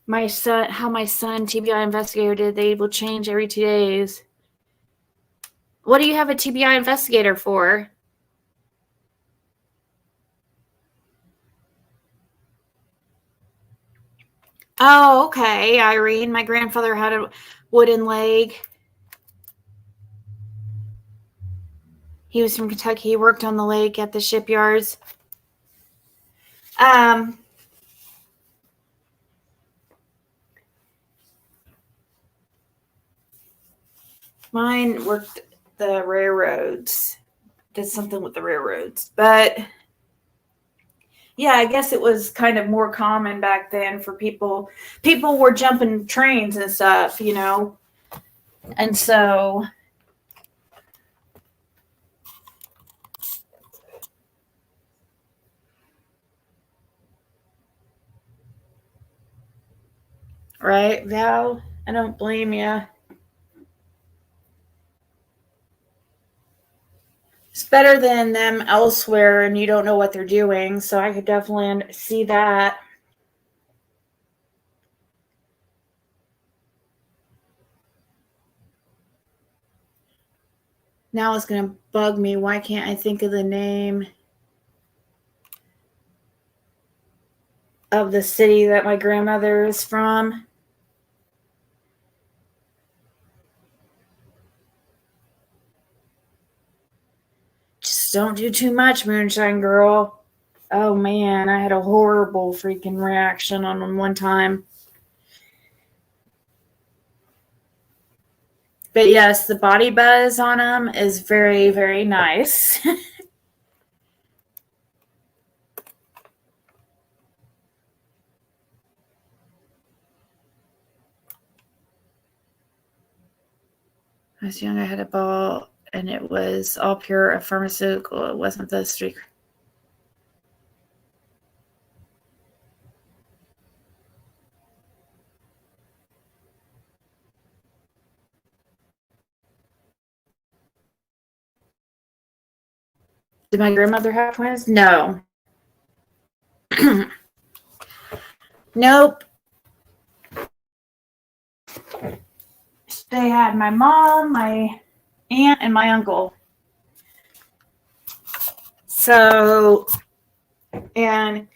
My son, TBI investigator did, they will change every 2 days. What do you have a TBI investigator for? Oh, okay, Irene. My grandfather had a wooden leg. He was from Kentucky. He worked on the lake at the shipyards. Mine worked the railroads. Did something with the railroads. But yeah, I guess it was kind of more common back then for people. People were jumping trains and stuff, you know. And so right, Val? I don't blame you. It's better than them elsewhere and you don't know what they're doing. So I could definitely see that. Now it's going to bug me. Why can't I think of the name of the city that my grandmother is from? Just don't do too much, Moonshine Girl. Oh man, I had a horrible freaking reaction on them one time. But yes, the body buzz on them is very, very nice. I was young, I had a ball, and it was all pure a pharmaceutical. It wasn't the street. Did my grandmother have twins? No. Nope. They had my mom, my aunt, and my uncle. So, and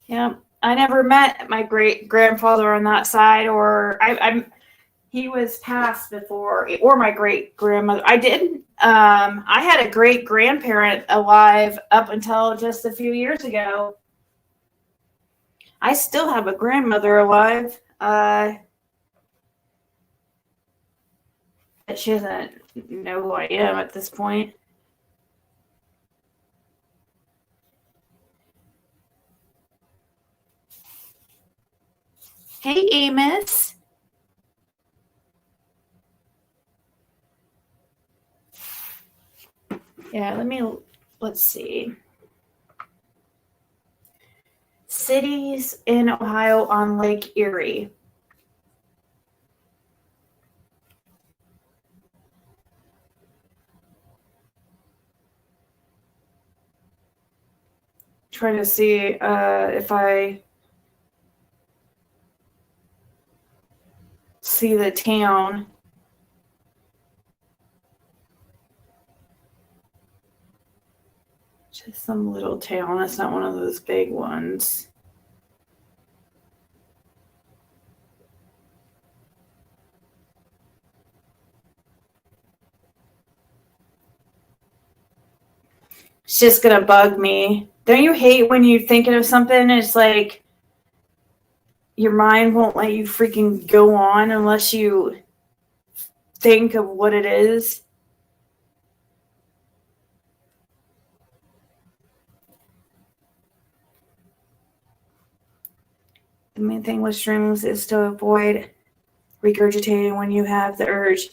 yeah, I never met my great grandfather on that side, or he was passed before, or my great grandmother. I didn't. I had a great grandparent alive up until just a few years ago. I still have a grandmother alive. But she doesn't know who I am at this point. Hey, Amos. Yeah, let's see. Cities in Ohio on Lake Erie. Trying to see if I see the town. Just some little town. It's not one of those big ones. It's just gonna bug me. Don't you hate when you're thinking of something and it's like your mind won't let you freaking go on unless you think of what it is? The main thing with shrooms is to avoid regurgitating when you have the urge.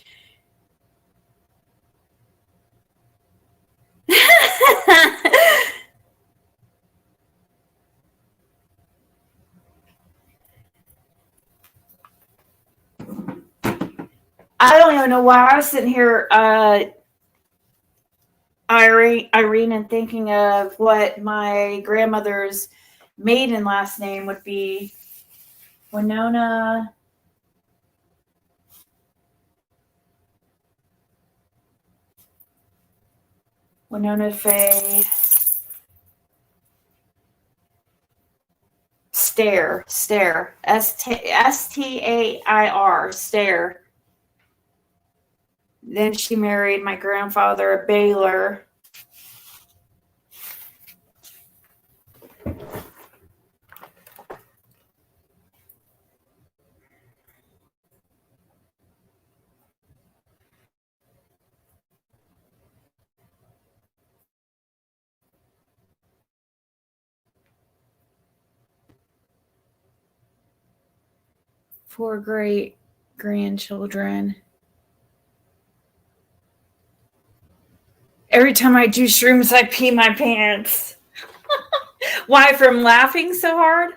I don't even know why I was sitting here, Irene, and thinking of what my grandmother's maiden last name would be. Winona Faye Stair, Stair, Stair. Then she married my grandfather, Baylor. Four great grandchildren. Every time I do shrooms, I pee my pants. Why? From laughing so hard?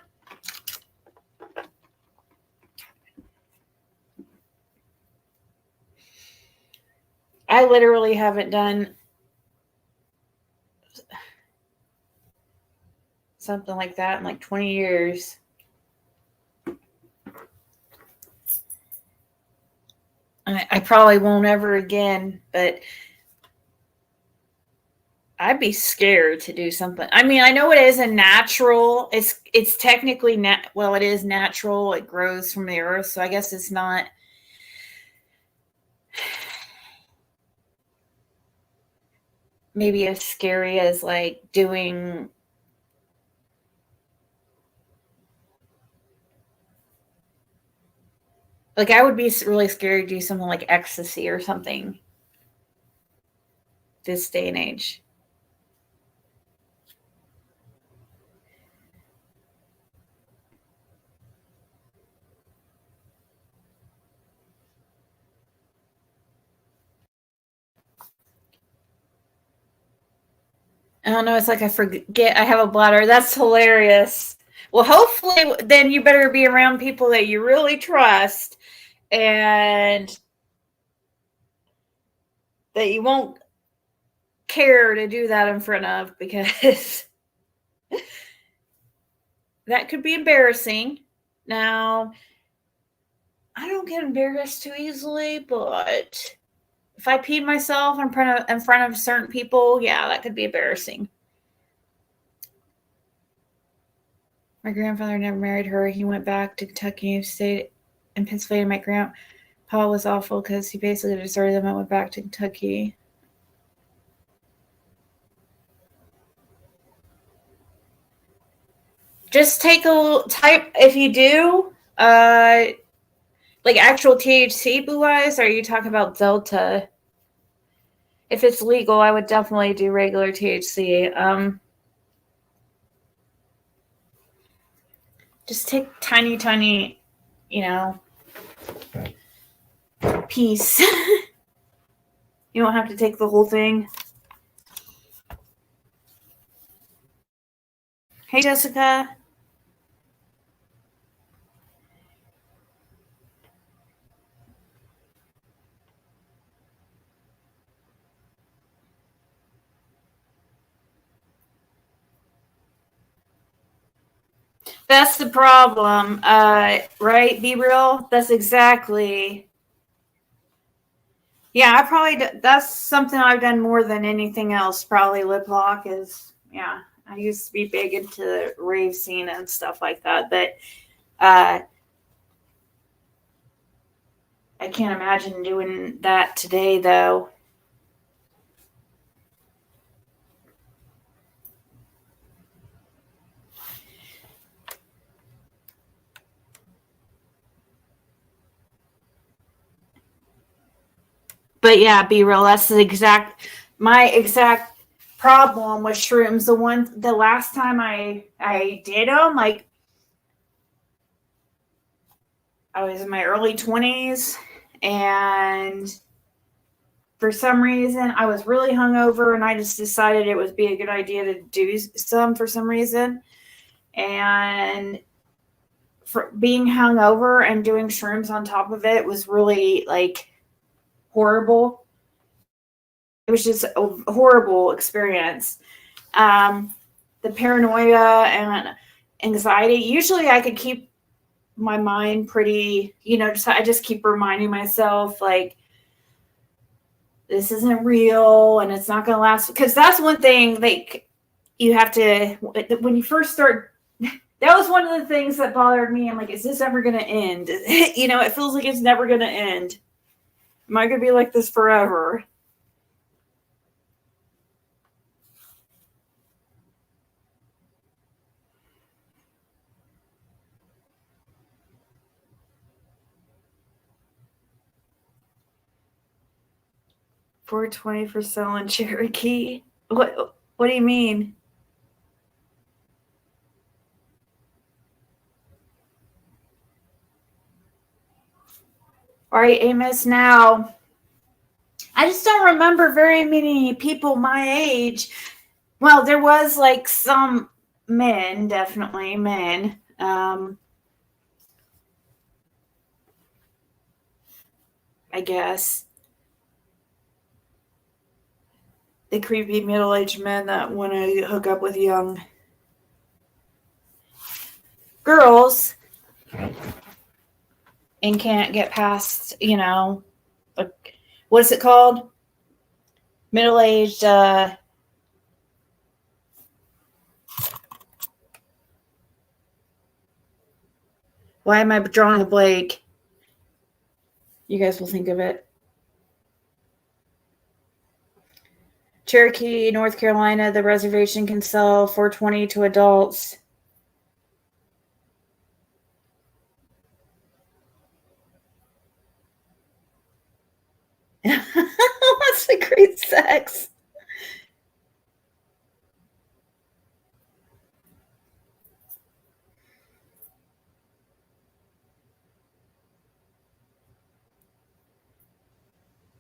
I literally haven't done something like that in like 20 years. I probably won't ever again, but I'd be scared to do something. I mean, I know it isn't natural. It's technically it is natural. It grows from the earth, so I guess it's not maybe as scary as like doing like I would be really scared to do something like ecstasy or something this day and age. I don't know. It's like I forget I have a bladder. That's hilarious. Well, hopefully, then you better be around people that you really trust and that you won't care to do that in front of, because that could be embarrassing. Now, I don't get embarrassed too easily, but if I peed myself in front of certain people, yeah, that could be embarrassing. My grandfather never married her. He went back to Kentucky and stayed in Pennsylvania. My grandpa was awful because he basically deserted them and went back to Kentucky. Just take a little type if you do, like actual THC blue eyes, or are you talking about Delta? If it's legal, I would definitely do regular THC. Just take tiny piece. You don't have to take the whole thing. Hey, Jessica. That's the problem, right? Be real. That's exactly. Yeah, I probably that's something I've done more than anything else. Probably lip lock is. Yeah, I used to be big into the rave scene and stuff like that, but I can't imagine doing that today, though. But yeah, be real. That's my exact problem with shrooms. The last time I did them, like I was in my early 20s, and for some reason I was really hungover, and I just decided it would be a good idea to do some for some reason. And for being hungover and doing shrooms on top of it was really like horrible. It was just a horrible experience. The paranoia and anxiety. Usually I could keep my mind pretty, I just keep reminding myself like, this isn't real and it's not going to last. Because that's one thing like you have to, when you first start, that was one of the things that bothered me. I'm like, is this ever going to end? It feels like it's never going to end. Am I going to be like this forever? $4.20 for selling Cherokee. What do you mean? All right, Amos, now I just don't remember very many people my age. Well, there was like some men, definitely men. I guess the creepy middle-aged men that want to hook up with young girls and can't get past, like, what's it called? Middle-aged, why am I drawing a blank? You guys will think of it. Cherokee, North Carolina, the reservation can sell $4.20 to adults. What's the great sex?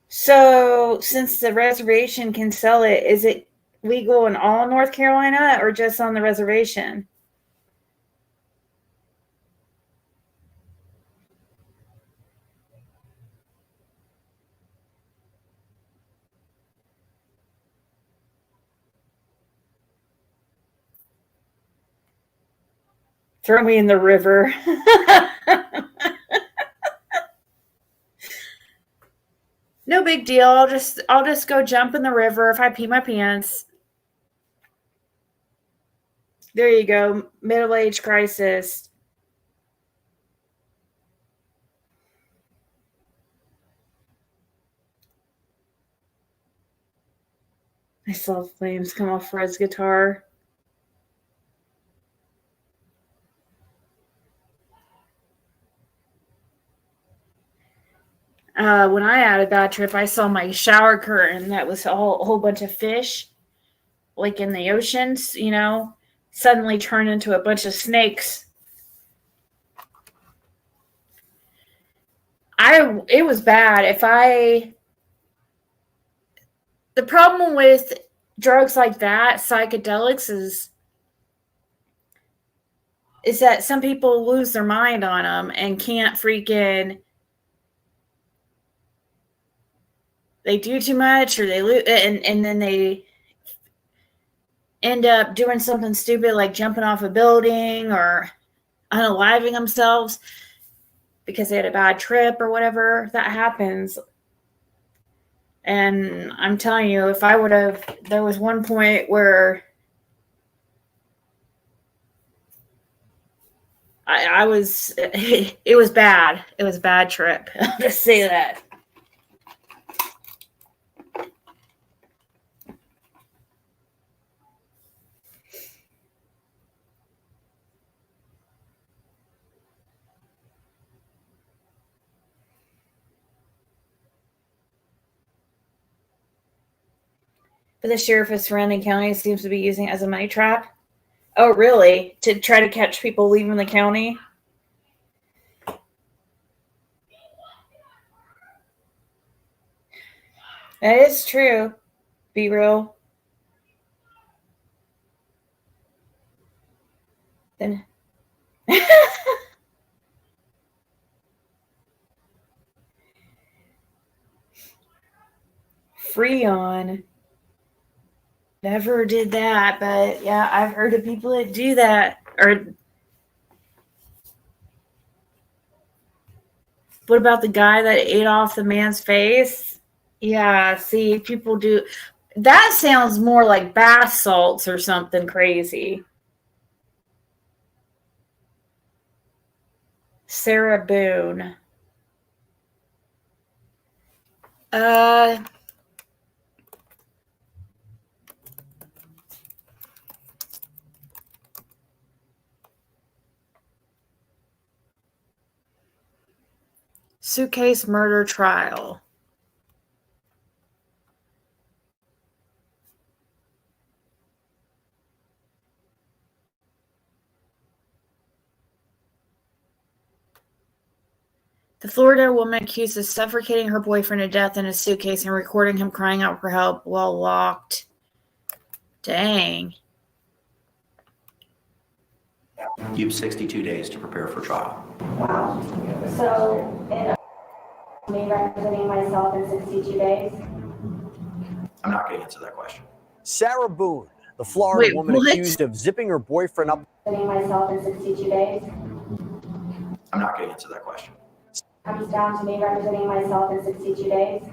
So, since the reservation can sell it, is it legal in all North Carolina or just on the reservation? Throw me in the river. No big deal. I'll just go jump in the river if I pee my pants. There you go. Middle-age crisis. I saw flames come off Fred's guitar. When I had a bad trip, I saw my shower curtain that was a whole bunch of fish, like in the oceans, suddenly turn into a bunch of snakes. it was bad. The problem with drugs like that, psychedelics, is that some people lose their mind on them and can't freaking, they do too much, or they lose, and then they end up doing something stupid like jumping off a building or unaliving themselves because they had a bad trip or whatever. That happens. And I'm telling you, if I would have, there was one point where I was, it was bad. It was a bad trip. I'll just say that. But the sheriff of surrounding counties seems to be using it as a money trap. Oh, really? To try to catch people leaving the county? That is true. Be real. Then Freon. Never did that, but yeah, I've heard of people that do that. Or what about the guy that ate off the man's face? Yeah, see, people do. That sounds more like bath salts or something crazy. Sarah Boone. Suitcase murder trial. The Florida woman accused of suffocating her boyfriend to death in a suitcase and recording him crying out for help while locked. Dang. You have 62 days to prepare for trial. Wow. So, me representing myself in 62 days? I'm not going to answer that question. Sarah Boone, the Florida Wait, woman what? accused of zipping her boyfriend up. Representing myself in 62 days? I'm not going to answer that question. Comes down to me representing myself in 62 days?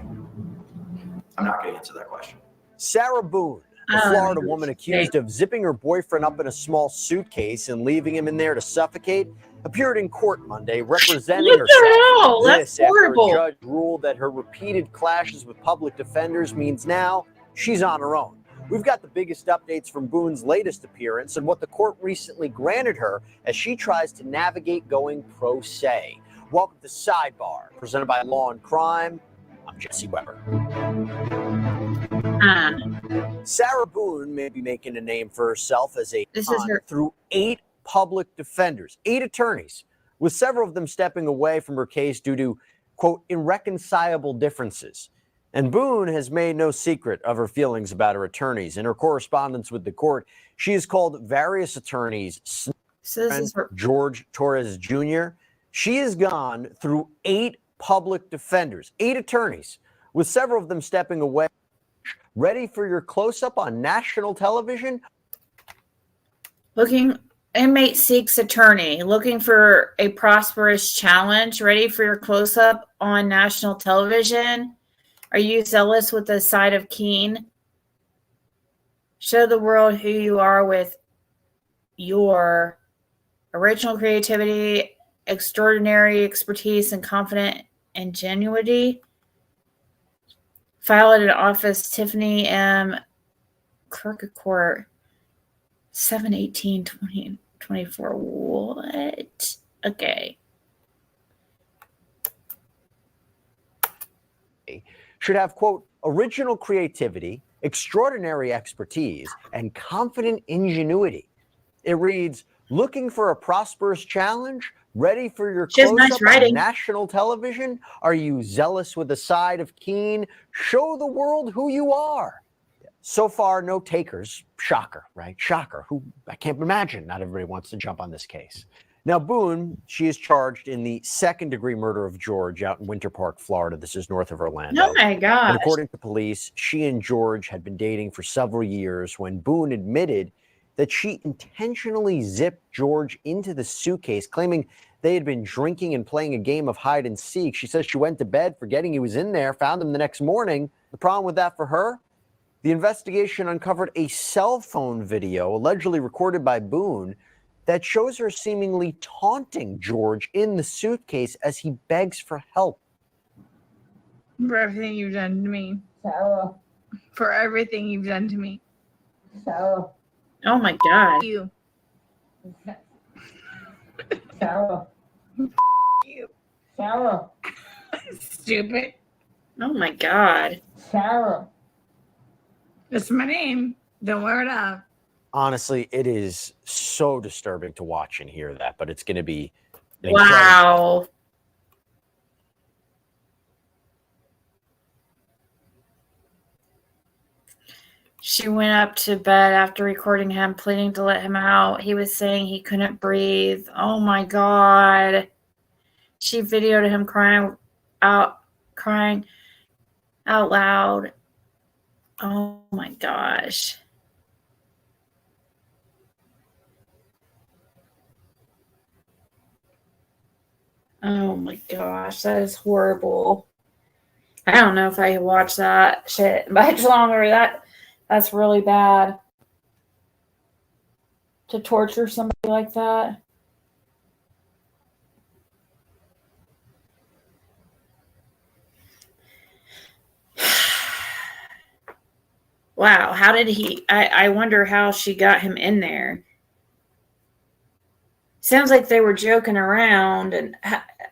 I'm not going to answer that question. Sarah Boone, the Florida woman accused of zipping her boyfriend up in a small suitcase and leaving him in there to suffocate, appeared in court Monday representing What the herself. hell? That's This horrible. after a judge ruled that her repeated clashes with public defenders means now she's on her own. We've got the biggest updates from Boone's latest appearance and what the court recently granted her as she tries to navigate going pro se. Welcome to Sidebar, presented by Law and Crime. I'm Jesse Weber. Sarah Boone may be making a name for herself as a through 8 public defenders, 8 attorneys, with several of them stepping away from her case due to, quote, irreconcilable differences. And Boone has made no secret of her feelings about her attorneys. In her correspondence with the court, she has called various attorneys George Torres Jr. She has gone through 8 public defenders, 8 attorneys, with several of them stepping away. Ready for your close-up on national television? Inmate seeks attorney, looking for a prosperous challenge. Ready for your close-up on national television? Are you zealous with the side of keen? Show the world who you are with your original creativity, extraordinary expertise, and confident ingenuity. File at an office, Tiffany M. Crooked Court, 7/18/2024. What? Okay. Should have, quote, original creativity, extraordinary expertise, and confident ingenuity. It reads, looking for a prosperous challenge? Ready for your She has nice close-up on writing. national television? Are you zealous with a side of keen? Show the world who you are. So far, no takers. Shocker, right? Shocker. Who I can't imagine. Not everybody wants to jump on this case. Now, Boone, she is charged in the second-degree murder of George out in Winter Park, Florida. This is north of Orlando. Oh my gosh. And according to police, she and George had been dating for several years when Boone admitted that she intentionally zipped George into the suitcase, claiming they had been drinking and playing a game of hide and seek. She says she went to bed forgetting he was in there, found him the next morning. The problem with that for her? The investigation uncovered a cell phone video allegedly recorded by Boone that shows her seemingly taunting George in the suitcase as he begs for help. For everything you've done to me. So, For everything you've done to me. so, Oh my God. You. so, You. so, Stupid. Oh my God. so. That's my name. Don't wear it up. Honestly, it is so disturbing to watch and hear that, but it's going to be an incredible. Wow. She went up to bed after recording him, pleading to let him out. He was saying he couldn't breathe. Oh my God. She videoed him crying out loud. Oh my gosh. Oh my gosh, that is horrible. I don't know if I could watch that shit much longer. That's really bad. To torture somebody like that. Wow, how did he? I wonder how she got him in there. Sounds like they were joking around, and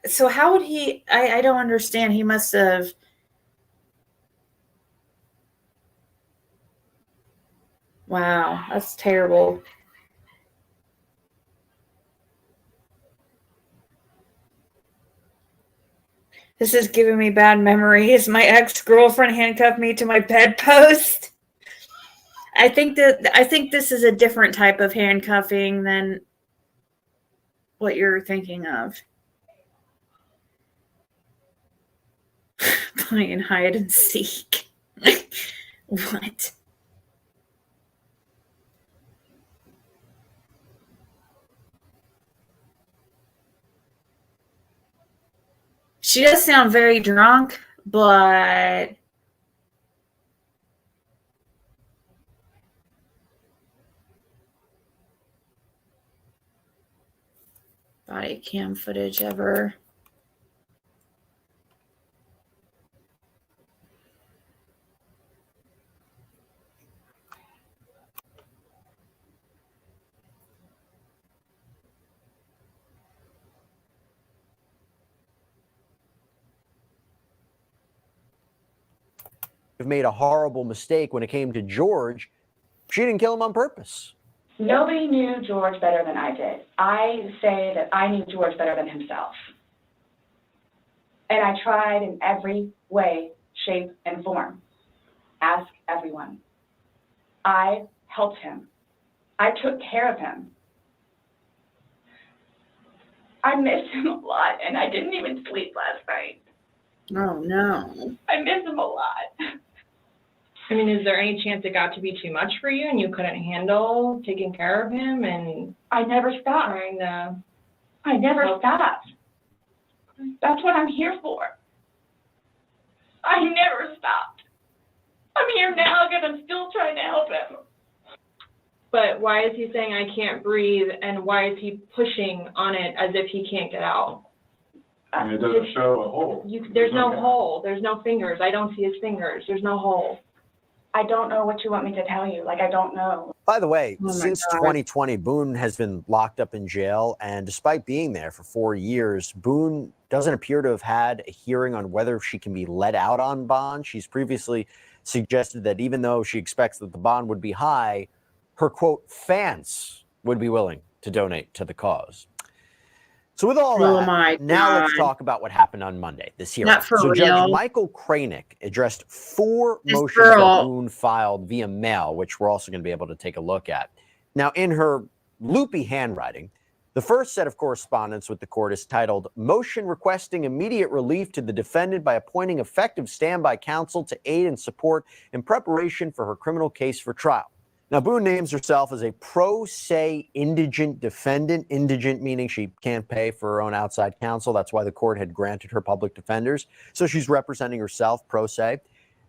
so how would he? I don't understand. He must have. Wow, that's terrible. This is giving me bad memories. My ex-girlfriend handcuffed me to my bedpost. I think this is a different type of handcuffing than what you're thinking of. Playing hide and seek. What? She does sound very drunk, but body cam footage of her. Made a horrible mistake when it came to George. She didn't kill him on purpose. Nobody knew George better than I did. I say that I knew George better than himself. And I tried in every way, shape, and form. Ask everyone. I helped him. I took care of him. I missed him a lot, and I didn't even sleep last night. Oh, no. I miss him a lot. I mean, is there any chance it got to be too much for you and you couldn't handle taking care of him and I never stopped. trying to... I never stopped. That's what I'm here for. I never stopped. I'm here now because I'm still trying to help him. But why is he saying I can't breathe, and why is he pushing on it as if he can't get out? I mean, it doesn't show a hole. There's no hole. There's no fingers. I don't see his fingers. There's no hole. I don't know what you want me to tell you. Like, I don't know. By the way, Oh since 2020, Boone has been locked up in jail, and despite being there for 4 years, Boone doesn't appear to have had a hearing on whether she can be let out on bond. She's previously suggested that even though she expects that the bond would be high, her, quote, fans would be willing to donate to the cause. So with all Oh that, my now let's God. talk about what happened on Monday, this hearing. Not for so real. Judge Michael Kranick addressed 4 This motions girl. that Boone filed via mail, which we're also going to be able to take a look at. Now, in her loopy handwriting, the first set of correspondence with the court is titled Motion Requesting Immediate Relief to the Defendant by Appointing Effective Standby Counsel to Aid and Support in Preparation for Her Criminal Case for Trial. Now, Boone names herself as a pro se indigent defendant. Indigent meaning she can't pay for her own outside counsel. That's why the court had granted her public defenders. So she's representing herself pro se.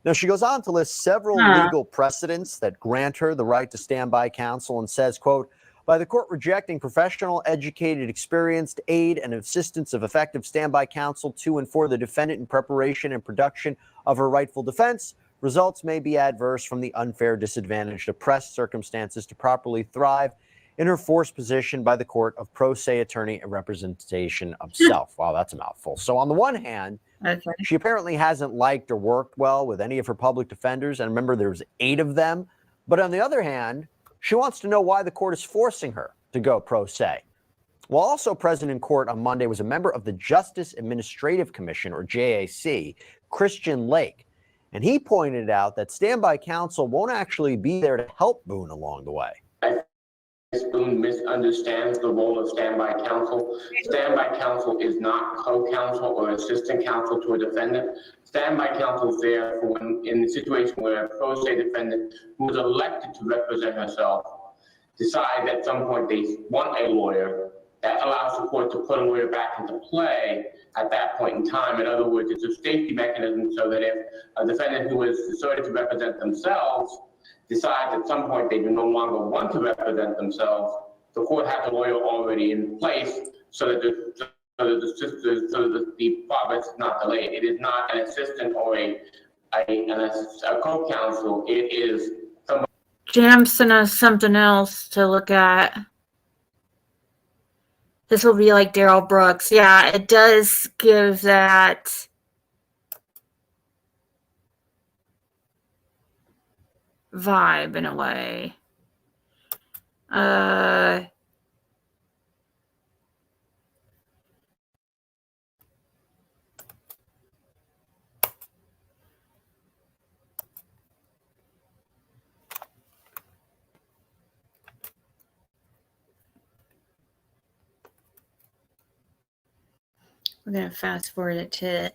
Now, she goes on to list several legal precedents that grant her the right to standby counsel and says, quote, by the court rejecting professional, educated, experienced aid and assistance of effective standby counsel to and for the defendant in preparation and production of her rightful defense, results may be adverse from the unfair, disadvantaged, oppressed circumstances to properly thrive in her forced position by the court of pro se attorney and representation of self. Wow, that's a mouthful. So on the one hand, she apparently hasn't liked or worked well with any of her public defenders. And remember, there's 8 of them. But on the other hand, she wants to know why the court is forcing her to go pro se. Well, also present in court on Monday was a member of the Justice Administrative Commission, or JAC, Christian Lake. And he pointed out that standby counsel won't actually be there to help Boone along the way. Boone misunderstands the role of standby counsel. Standby counsel is not co-counsel or assistant counsel to a defendant. Standby counsel is there for when, in the situation where a pro se defendant who is elected to represent herself decide at some point they want a lawyer. That allows the court to put a lawyer back into play at that point in time. In other words, it's a safety mechanism so that if a defendant who is decided to represent themselves decides at some point they do no longer want to represent themselves, the court has a lawyer already in place so that the progress is not delayed. It is not an assistant or a co-counsel. It is somebody. Jamson has something else to look at. This will be like Daryl Brooks. Yeah, it does give that vibe in a way. We're going to fast forward it to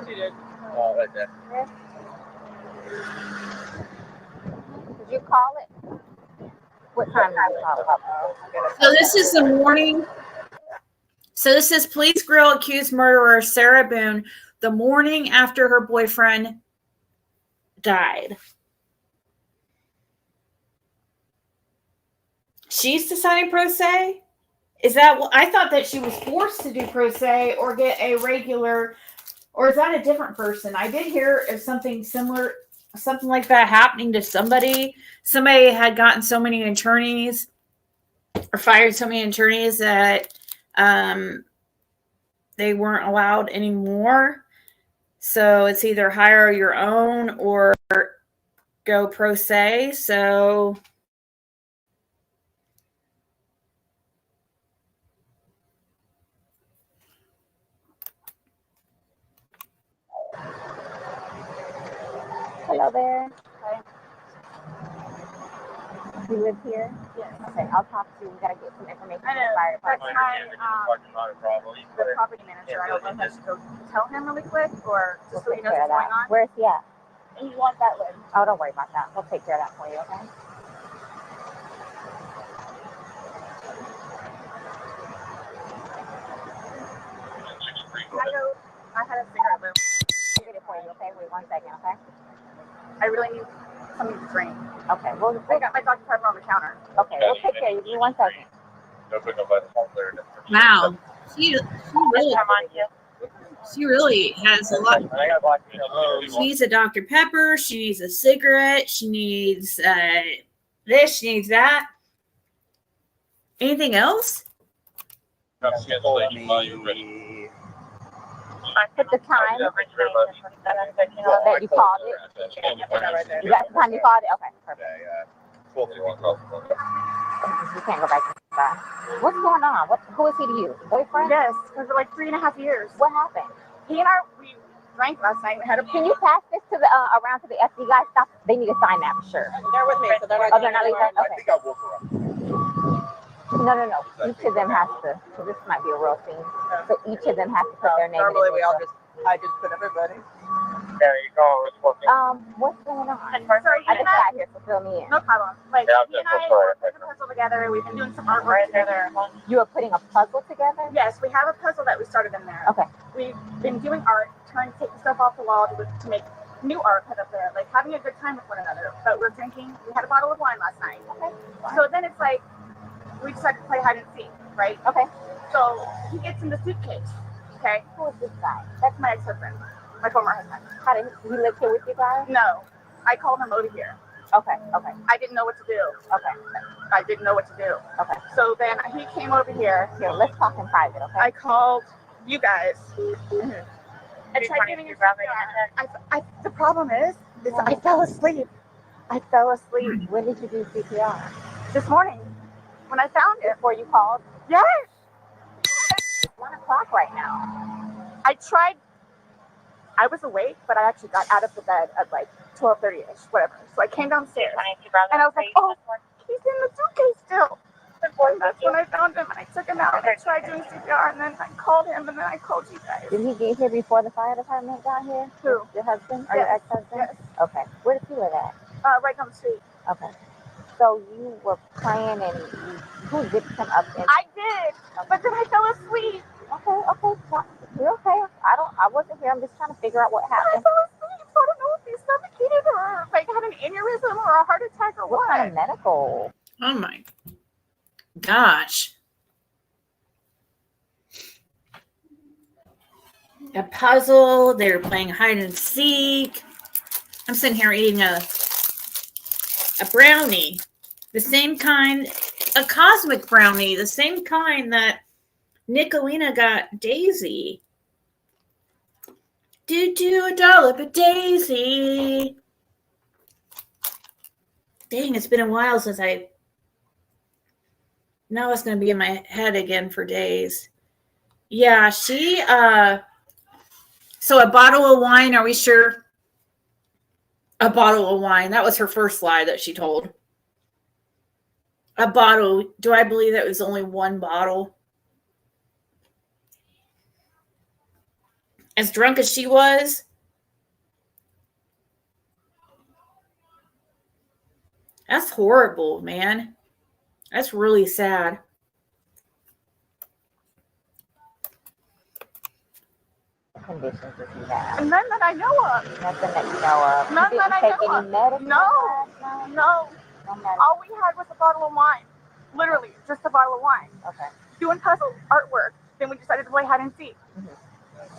She did. Oh, right there. Did you call it? What time did you call it? So this is the morning. So this is Police Grill accused murderer Sarah Boone the morning after her boyfriend died. She's deciding pro se? Is that what I thought that she was forced to do pro se or get a regular, or is that a different person? I did hear of something similar, something like that happening to somebody. Somebody had gotten so many attorneys or fired so many attorneys that they weren't allowed anymore. So it's either hire your own or go pro se. So Hello there. Hi. You live here? Yes. Okay, I'll talk to you. We gotta get some information from the fire department. The property manager. I don't know if I should go tell him really quick or just so he knows what's going on. Where's he at? He wants that way. Oh, don't worry about that. We'll take care of that for you, okay? I had a cigarette boom. I'll get it for you, okay? Wait 1 second, okay? I really need something to drink. Okay, well, I got my Dr. Pepper on the counter. Okay, we'll take care of you. Give me 1 second. wow, she really has a lot. She needs a Dr. Pepper. She needs a cigarette. She needs this. She needs that. Anything else? Put the time that you called it. Is that the time you called it? Okay, perfect. You can't go back inside. What's going on? Who is he to you? Boyfriend? Yes, for like 3.5 years. What happened? He and I, we drank last night. Can you pass this to the around to the FD guys? Stop. They need to sign that for sure. They're with me, so they're not. Oh, they're not leaving? Okay. I think I'll walk around. No. Each of them has to. So this might be a real scene. So each of them has to put their name. Normally I just put everybody. What's going on? I just got here, so fill me in. No problem. Like, he and I put a puzzle together. We've been doing some artwork together. You are putting a puzzle together? Yes, we have a puzzle that we started in there. Okay. We've been doing art, taking stuff off the wall to make new art put up there, like having a good time with one another. But we're drinking. We had a bottle of wine last night. Okay. So then it's like, we decided to play hide and seek, right? Okay. So he gets in the suitcase. Okay. Who is this guy? That's my ex-husband, my former husband. How did he live here with you guys? No, I called him over here. Okay. I didn't know what to do. Okay. I didn't know what to do. Okay. So then he came over here. Here, let's talk in private, okay? I called you guys. Mm-hmm. I tried giving you the problem is I fell asleep. When did you do CPR? This morning, when I found it. Before you called? Yes. It's 1 o'clock right now. I tried. I was awake, but I actually got out of the bed at like 12:30ish, whatever. So I came downstairs, and I was like, oh, he's in the suitcase still. And that's when I found him, and I took him out, and I tried doing CPR, and then I called him, and then I called you guys. Did he get here before the fire department got here? Who? Your husband or Yes. your ex-husband? Yes. Okay. Where did he live at? Right down the street. Okay. So you were playing, and who zipped him up? I did, but then I fell asleep. Okay. You're okay. I wasn't here. I'm just trying to figure out what I happened. fell asleep, so I don't know if he suffocated or like had an aneurysm or a heart attack or what. What kind of medical? Oh my gosh. A puzzle. They're playing hide and seek. I'm sitting here eating a brownie. The same kind, a cosmic brownie, the same kind that Nicolina got Daisy. Do a dollop of Daisy. Dang, it's been a while since now it's going to be in my head again for days. Yeah, she, so a bottle of wine, are we sure? A bottle of wine. That was her first lie that she told. A bottle. Do I believe that was only one bottle? As drunk as she was? That's horrible, man. That's really sad. Conditions that you have? None that I know of. Nothing that you know of. None You that I didn't take know any of. medicine? No. All we had was a bottle of wine. Literally, just a bottle of wine. Okay. Doing puzzle artwork. Then we decided to play hide and seek. Mm-hmm.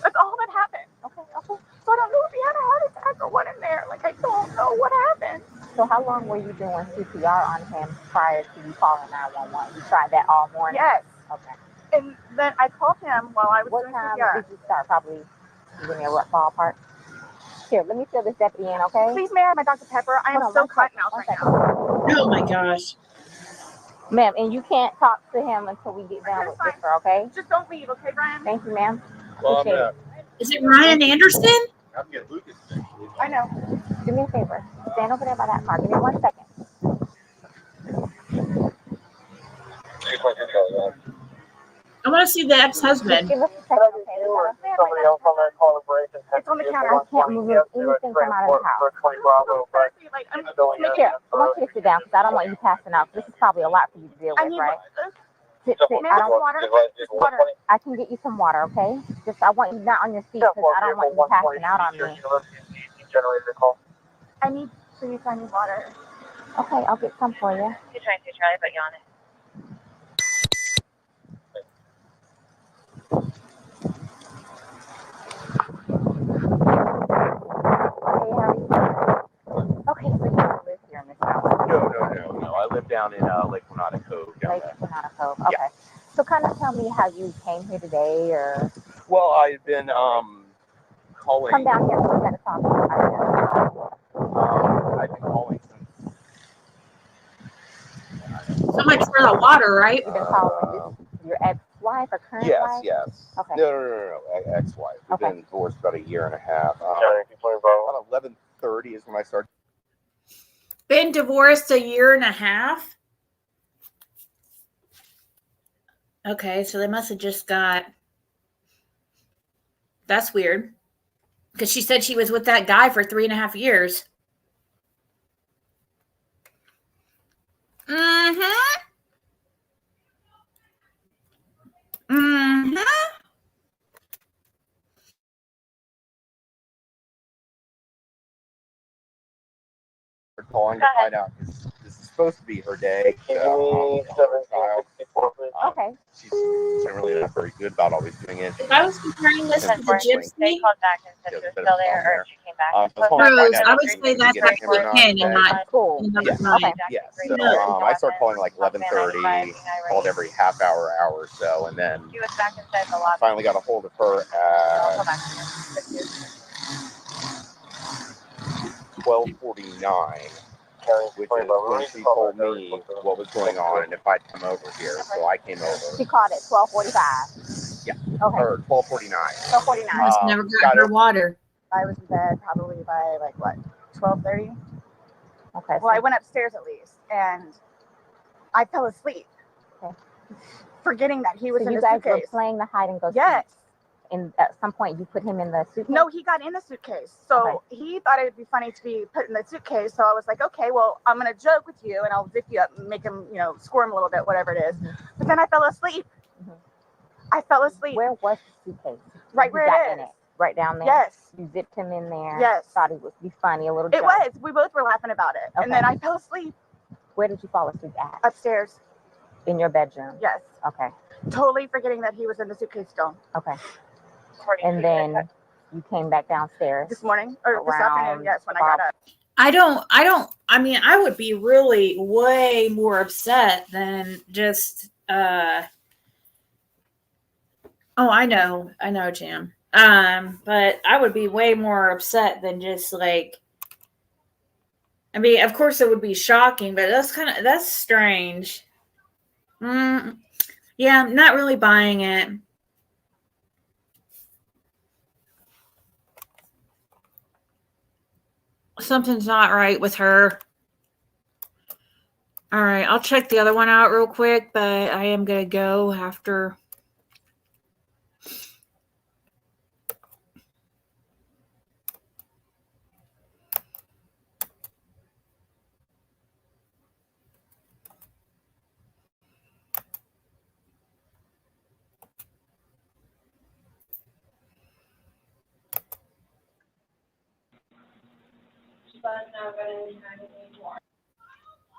That's all that happened. Okay. So I don't know if he had a heart attack or what in there. Like, I don't know what happened. So how long were you doing CPR on him prior to you calling 911? You tried that all morning? Yes. Okay. And then I called him while I was What doing time CPR. did you start? Probably give me a rough ballpark. Here, let me fill this deputy in, okay? Please, may I have my Dr. Pepper? I am Hold on, so one cut second, now one right second. now. Oh my gosh. Ma'am, and you can't talk to him until we get done with this, okay? Just don't leave, okay, Brian? Thank you, ma'am. Well, Appreciate it. Is it Ryan Anderson? I'll get Lucas. I know. Do me a favor. Stand over there by that car. Give me 1 second. I want to see the ex-husband. Give us a second, okay? Somebody else on that call operation. It's on the counter. I can't move anything from out of the house. Like, I'm Here, I want you to sit down because I don't want you passing out. This is probably a lot for you to deal I with, need right? Sit. May I I have don't. water? Just water. I can get you some water, okay? Just I want you not on your feet because I don't want you passing out on me. Generator call. I need water. Okay, I'll get some for you. You're trying to try, but you're on it. Okay, so you don't live here in this house? No. I live down in Lake Winona Cove. Lake Winona Cove. Okay. So kind of tell me how you came here today, or. Well, I've been calling. Come down here. We're gonna talk about I've been calling since. So much for the water, right? You've been calling your ex-wife or current wife? Yes. Okay. No, ex-wife. We've been divorced about a year and a half. About 11:30 is when I started. Been divorced a year and a half? Okay, so they must have just got... That's weird. Because she said she was with that guy for 3.5 years. Mm-hmm. Mm-hmm. Calling to find out because this is supposed to be her day. Child. Okay. She's generally not very good about always doing it. If I was comparing this to the gypsy, They called back and said she was still there, or she came back. Rose, I would say that's actually 10 and not cool. Yes. Okay. Yes. So I started calling like 11:30. Called every half hour or so, and then She was back inside the lobby. finally got a hold of her at 12:49. Which is when she told me what was going on and if I'd come over here. So I came over. She called at 12:45. Yeah. Okay. Or 12:49. 12:49. never got her water. I was in bed probably by like what, 12:30. Okay. Well, I went upstairs at least, and I fell asleep, forgetting that he was in you the guys suitcase. were playing the hide and go. Yes. And at some point, you put him in the suitcase. No, he got in the suitcase. So he thought it would be funny to be put in the suitcase. So I was like, okay, well, I'm gonna joke with you, and I'll zip you up and make him, squirm a little bit, whatever it is. But then I fell asleep. I fell asleep. Where was the suitcase? Right where it is. Right down there. Yes. You zipped him in there. Yes. Thought it would be funny, a little. It joke. was. We both were laughing about it, and then I fell asleep. Where did you fall asleep at? Upstairs. In your bedroom. Yes. Okay. Totally forgetting that he was in the suitcase still. Okay. And then you came back downstairs this morning or this afternoon. Yes, when I got up. I mean, I would be really way more upset than just, oh, I know, Jim. But I would be way more upset than just like, I mean, of course it would be shocking, but that's strange. Yeah, I'm not really buying it. Something's not right with her. All right, I'll check the other one out real quick, but I am going to go after.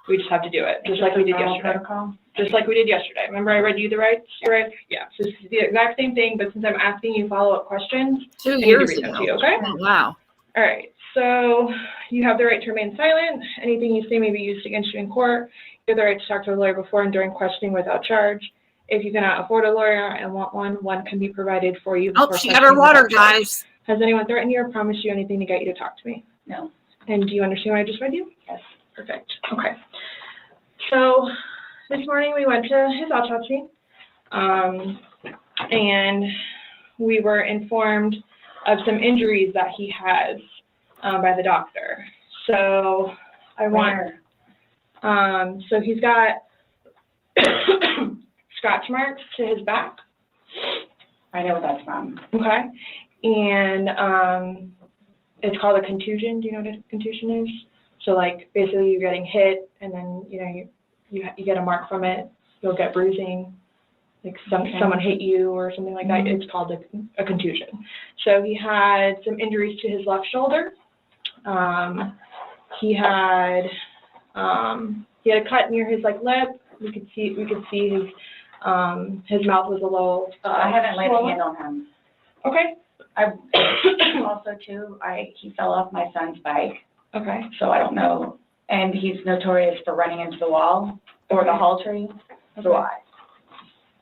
We just have to do it, just like we did yesterday. Just like we did yesterday. Remember I read you the rights? Yeah, so it's the exact same thing, but since I'm asking you follow-up questions, 2 I need to years read them ago. to you, okay? Oh, wow. All right, so you have the right to remain silent. Anything you say may be used against you in court. You have the right to talk to a lawyer before and during questioning without charge. If you cannot afford a lawyer and want one can be provided for you. Oh, she got her water, guys. Has anyone threatened you or promised you anything to get you to talk to me? No. And do you understand what I just read you? Yes. Perfect. Okay. So this morning we went to his autopsy, and we were informed of some injuries that he has by the doctor. So so he's got scratch marks to his back. I know what that's from. Okay. And it's called a contusion. Do you know what a contusion is? So like basically you're getting hit and then you get a mark from it. You'll get bruising, like someone hit you or something like that. It's called a contusion. So he had some injuries to his left shoulder. He had a cut near his lip. We could see his mouth was a little. I haven't laid a hand on him. Okay. Also too, he fell off my son's bike. Okay. So I don't know, and he's notorious for running into the wall or the hall tree. So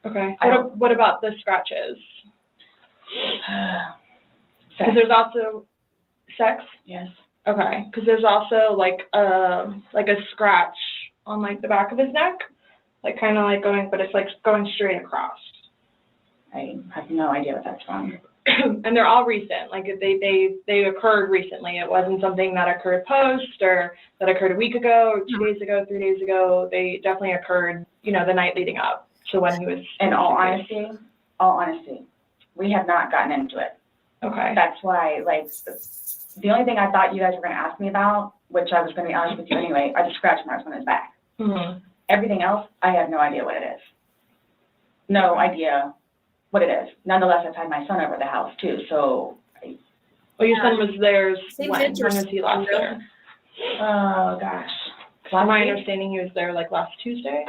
Okay. I What about the scratches? Because there's also sex. Yes. Okay. Because there's also like a scratch on like the back of his neck, like kind of like going, but it's like going straight across. I have no idea what that's from. And they're all recent. Like they occurred recently. It wasn't something that occurred post or that occurred a week ago or 2 days ago, 3 days ago. They definitely occurred, the night leading up to when he was. In all honesty, we have not gotten into it. Okay. That's why, like, the only thing I thought you guys were going to ask me about, which I was going to be honest with you anyway, are the scratch marks on his back. Mm-hmm. Everything else, I have no idea what it is. No idea what it is. Nonetheless, I've had my son over the house too, so. Well, your son was there Seems when was he last there? Oh, gosh. From my understanding, he was there like last Tuesday.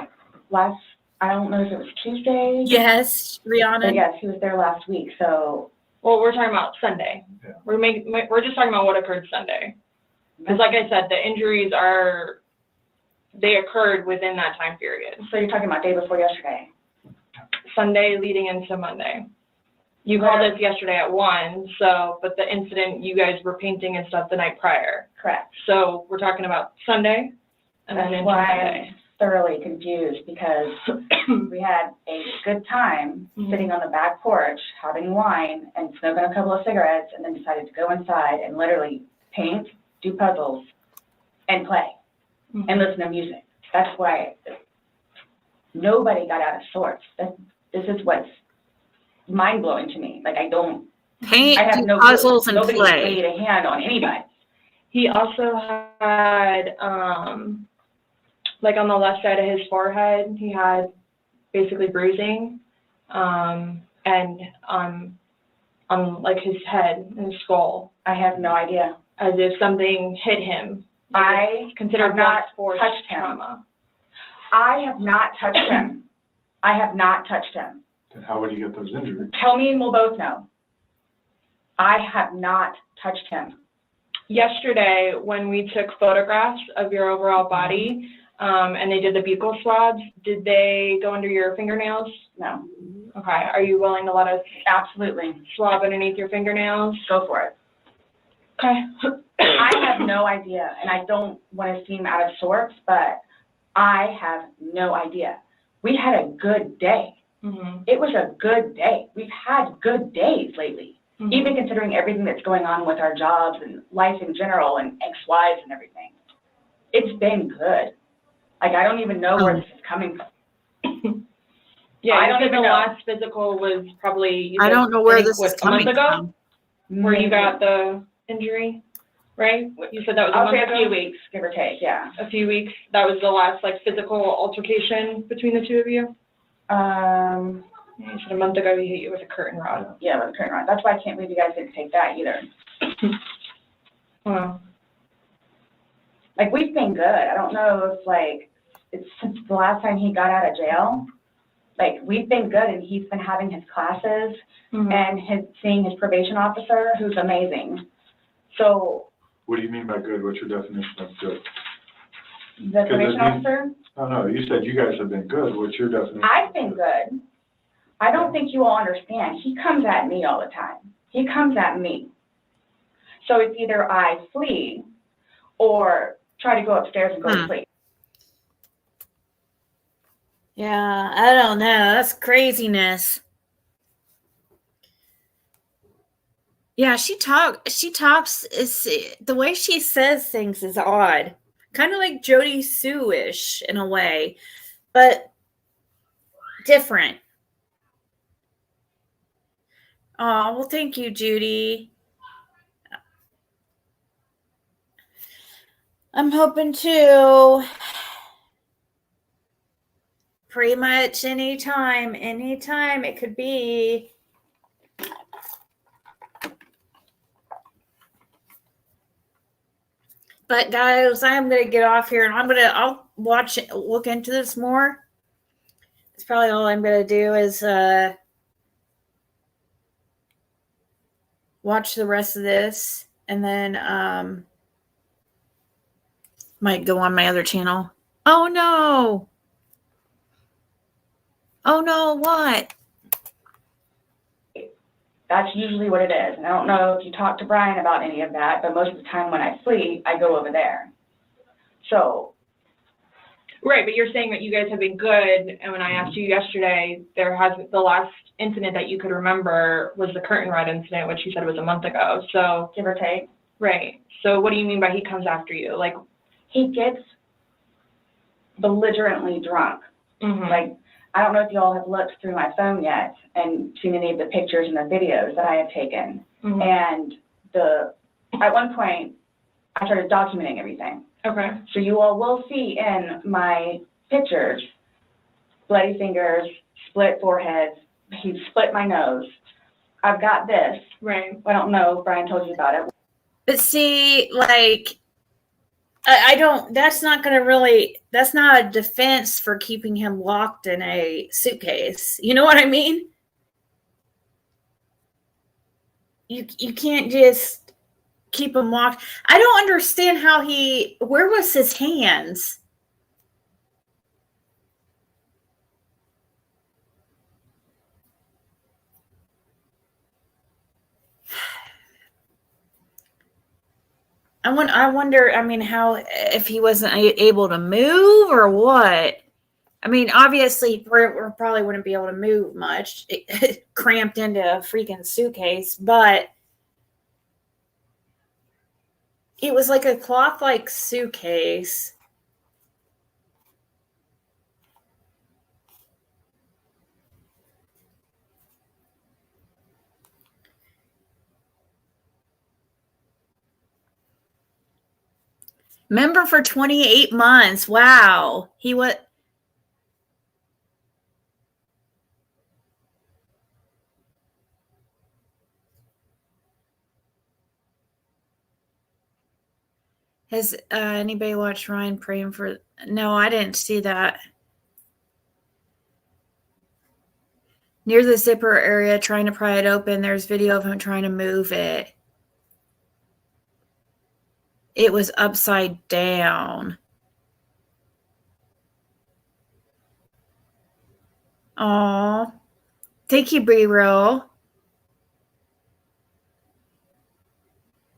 I don't know if it was Tuesday. Yes, Rihanna. But yes, he was there last week, so. Well, we're talking about Sunday. Yeah. We're just talking about what occurred Sunday. Because like I said, the injuries they occurred within that time period. So you're talking about day before yesterday? Sunday leading into Monday. You called us yesterday at 1, but the incident, you guys were painting and stuff the night prior. Correct. So we're talking about Sunday and then into Monday. I'm thoroughly confused because we had a good time sitting on the back porch, having wine and smoking a couple of cigarettes, and then decided to go inside and literally paint, do puzzles, and play, and listen to music. That's why nobody got out of sorts. This is what's mind-blowing to me. Like, I have no puzzles and nobody play. laid a hand on anybody. He also had, like on the left side of his forehead, he had basically bruising, and on like his head and his skull. I have no idea. As if something hit him. I considered have not force touched him. trauma. I have not touched him. I have not touched him. Then how would you get those injuries? Tell me and we'll both know. I have not touched him. Yesterday, when we took photographs of your overall body, and they did the buccal swabs, did they go under your fingernails? No. Okay. Are you willing to let us Absolutely. swab underneath your fingernails? Go for it. Okay. I have no idea, and I don't want to seem out of sorts, but I have no idea. We had a good day. Mm-hmm. It was a good day. We've had good days lately, Mm-hmm. even considering everything that's going on with our jobs and life in general and ex-wives and everything. It's been good. Like, I don't even know where this is coming from. Yeah, I I don't think even the know. last physical was probably. I don't know where this is a month coming ago, from. where you got the injury, right? You said that was a I'll month say ago? a few weeks, give or take, yeah. A few weeks. That was the last like physical altercation between the two of you. You said a month ago he hit you with a curtain rod. Yeah, with a curtain rod. That's why I can't believe you guys didn't take that either. Wow. Like, we've been good. I don't know if, like, it's since the last time he got out of jail. Like, we've been good, and he's been having his classes and seeing his probation officer, who's amazing. So. What do you mean by good? What's your definition of good? The probation officer? Oh, no, you said you guys have been good. What's your definition? I've been good. I don't think you all understand. He comes at me all the time. He comes at me. So it's either I flee or try to go upstairs and go to sleep. Yeah, I don't know. That's craziness. Yeah, she talks, the way she says things is odd. Kind of like Jody Sue-ish in a way, but different. Oh, well, thank you, Judy. I'm hoping to. Pretty much anytime it could be. But guys, I'm gonna get off here and I'll watch it, look into this more. That's probably all I'm gonna do is watch the rest of this and then might go on my other channel. Oh no. Oh no, what? That's usually what it is. And I don't know if you talked to Brian about any of that, but most of the time when I sleep, I go over there. So. Right, but you're saying that you guys have been good, and when I asked you yesterday, the last incident that you could remember was the curtain rod incident, which you said was a month ago, so. Give or take. Right, so what do you mean by he comes after you? Like, he gets belligerently drunk. Mm-hmm. Like, I don't know if y'all have looked through my phone yet and seen any of the pictures and the videos that I have taken. Mm-hmm. And at one point, I started documenting everything. Okay. So you all will see in my pictures, bloody fingers, split foreheads, he split my nose. I've got this. Right. I don't know if Brian told you about it. But see, like, I don't, that's not a defense for keeping him locked in a suitcase. You know what I mean? You can't just keep him locked. I don't understand where was his hands? I wonder, I mean, if he wasn't able to move or what? I mean, obviously, we probably wouldn't be able to move much, cramped into a freaking suitcase, but it was like a cloth-like suitcase. Member for 28 months. Wow. He was. Has anybody watched Ryan praying for? No, I didn't see that. Near the zipper area, trying to pry it open, there's video of him trying to move it. It was upside down. Aw. Thank you, B-roll.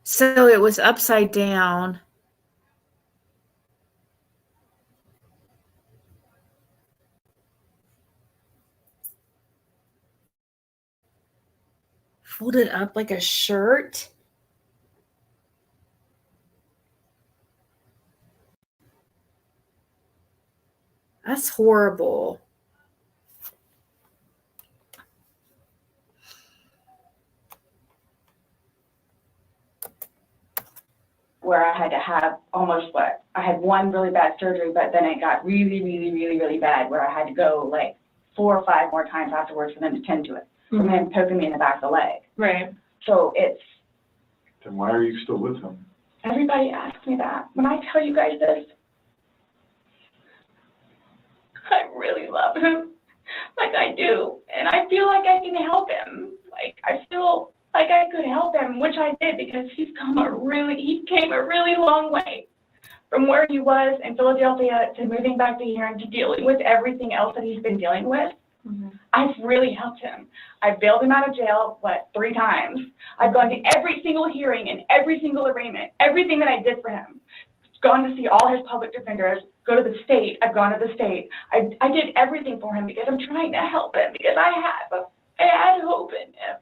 So it was upside down. Folded up like a shirt. That's horrible. Where I had to have I had one really bad surgery, but then it got really, really, really, really bad where I had to go like 4 or 5 more times afterwards for them to tend to it. From him poking me in the back of the leg. Right. So it's. Then why are you still with him? Everybody asks me that. When I tell you guys this, I really love him. Like I do. And I feel like I can help him. Like I feel like I could help him, which I did because he came a really long way from where he was in Philadelphia to moving back to here and to dealing with everything else that he's been dealing with. Mm-hmm. I've really helped him. I've bailed him out of jail, 3 times. I've gone to every single hearing and every single arraignment, everything that I did for him. Gone to see all his public defenders, go to the state. I've gone to the state. I did everything for him because I'm trying to help him because I had hope in him.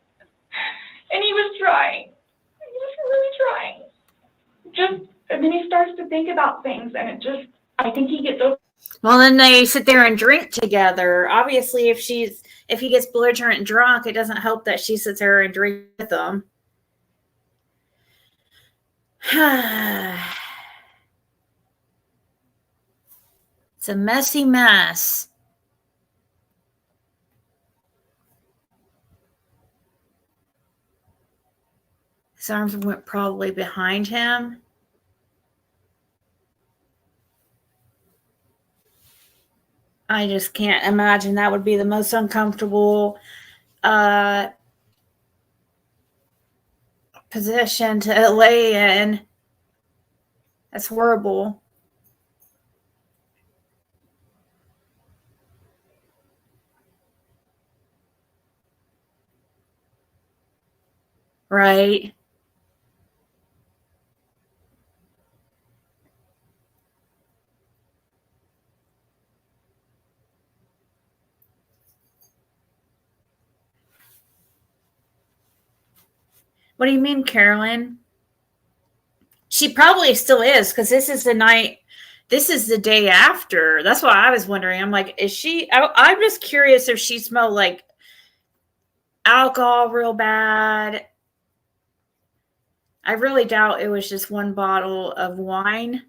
And he was trying. He was really trying. And then he starts to think about things and I think he gets over. Well, then they sit there and drink together. Obviously, if he gets belligerent and drunk, it doesn't help that she sits there and drinks with them. It's a messy mess. His arms went probably behind him. I just can't imagine that would be the most uncomfortable position to lay in. That's horrible. Right. What do you mean, Carolyn? She probably still is, because this is the night. This is the day after. That's why I was wondering. I'm like, is she? I'm just curious if she smelled like alcohol real bad. I really doubt it was just one bottle of wine.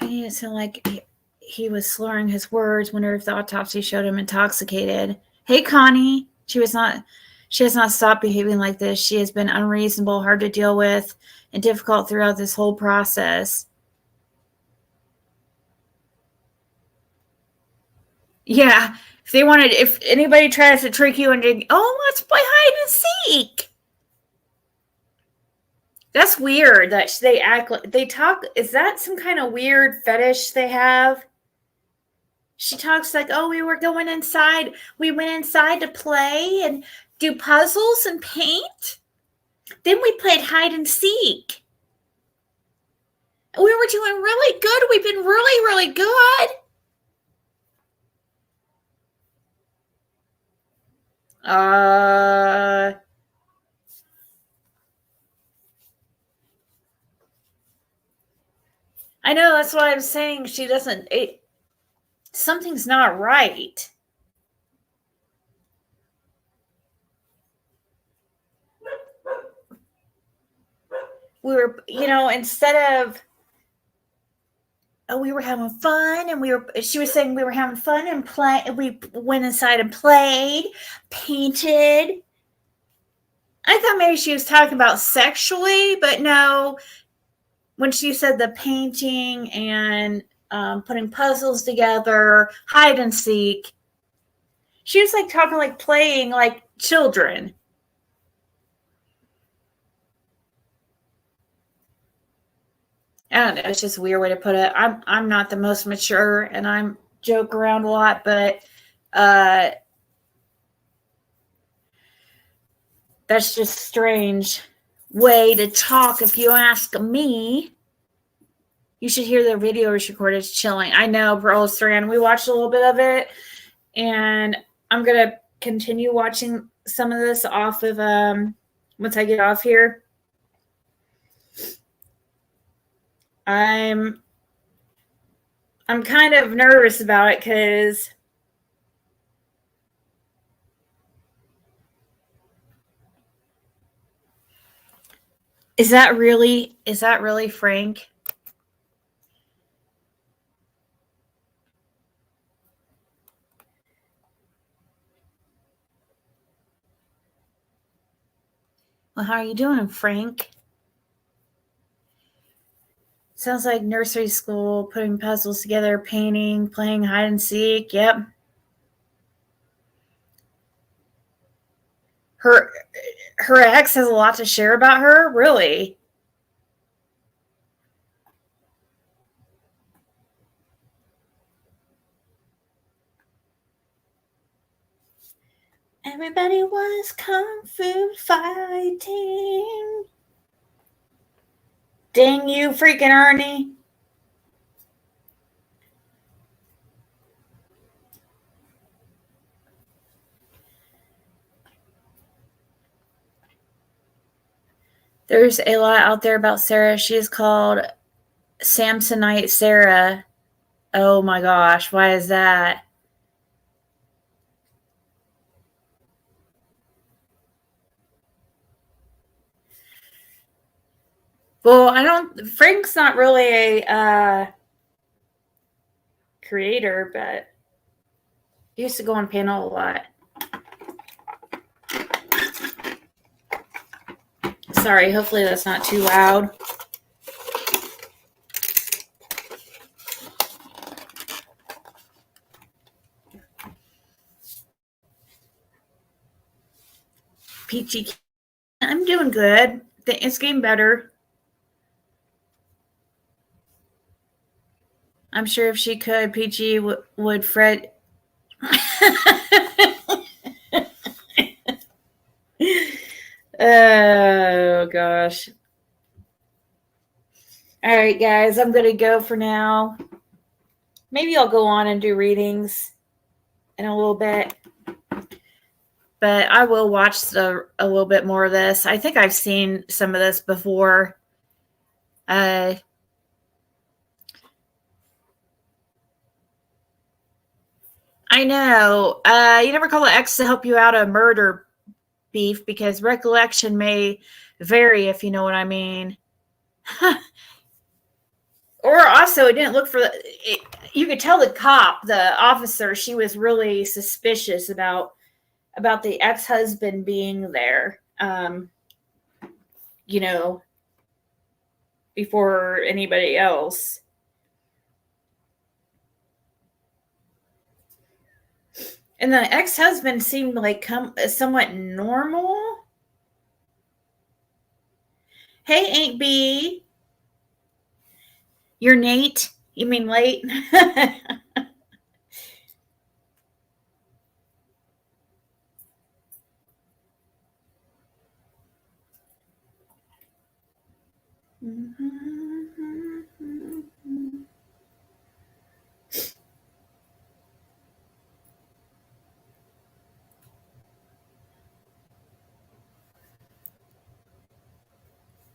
It sounded like he was slurring his words whenever the autopsy showed him intoxicated. Hey, Connie. She has not stopped behaving like this. She has been unreasonable, hard to deal with, and difficult throughout this whole process. Yeah. If anybody tries to trick you into, let's play hide and seek. That's weird that they act like they talk. Is that some kind of weird fetish they have? She talks like, we were going inside. We went inside to play and do puzzles and paint. Then we played hide and seek. We were doing really good. We've been really, really good. I know, that's what I'm saying. She doesn't. Something's not right. We were, instead of, we were having fun, and she was saying we were having fun and play. We went inside and played, painted. I thought maybe she was talking about sexually, but no. When she said the painting and putting puzzles together, hide and seek, she was like talking like playing like children. I don't know. It's just a weird way to put it. I'm not the most mature, and I'm joke around a lot, but that's just a strange way to talk. If you ask me, you should hear the video recorded. It's chilling. I know, bro, Saran. We watched a little bit of it, and I'm gonna continue watching some of this off of once I get off here. I'm kind of nervous about it because is that really Frank? Well, how are you doing, Frank? Sounds like nursery school, putting puzzles together, painting, playing hide and seek. Yep. Her ex has a lot to share about her? Really? Everybody was kung fu fighting. Dang you, freaking Ernie. There's a lot out there about Sarah. She is called Samsonite Sarah. Oh my gosh, why is that? Well, Frank's not really a creator, but he used to go on panel a lot. Sorry, hopefully that's not too loud. Peachy. I'm doing good. It's getting better. I'm sure if she could, Peachy would Fred. Oh, gosh. All right, guys, I'm going to go for now. Maybe I'll go on and do readings in a little bit. But I will watch a little bit more of this. I think I've seen some of this before. I know. You never call an ex to help you out of murder beef because recollection may vary, if you know what I mean. Or also, it didn't look for it. You could tell the officer, she was really suspicious about the ex-husband being there. Before anybody else. And the ex-husband seemed like somewhat normal. Hey, Aunt B. You're Nate. You mean late?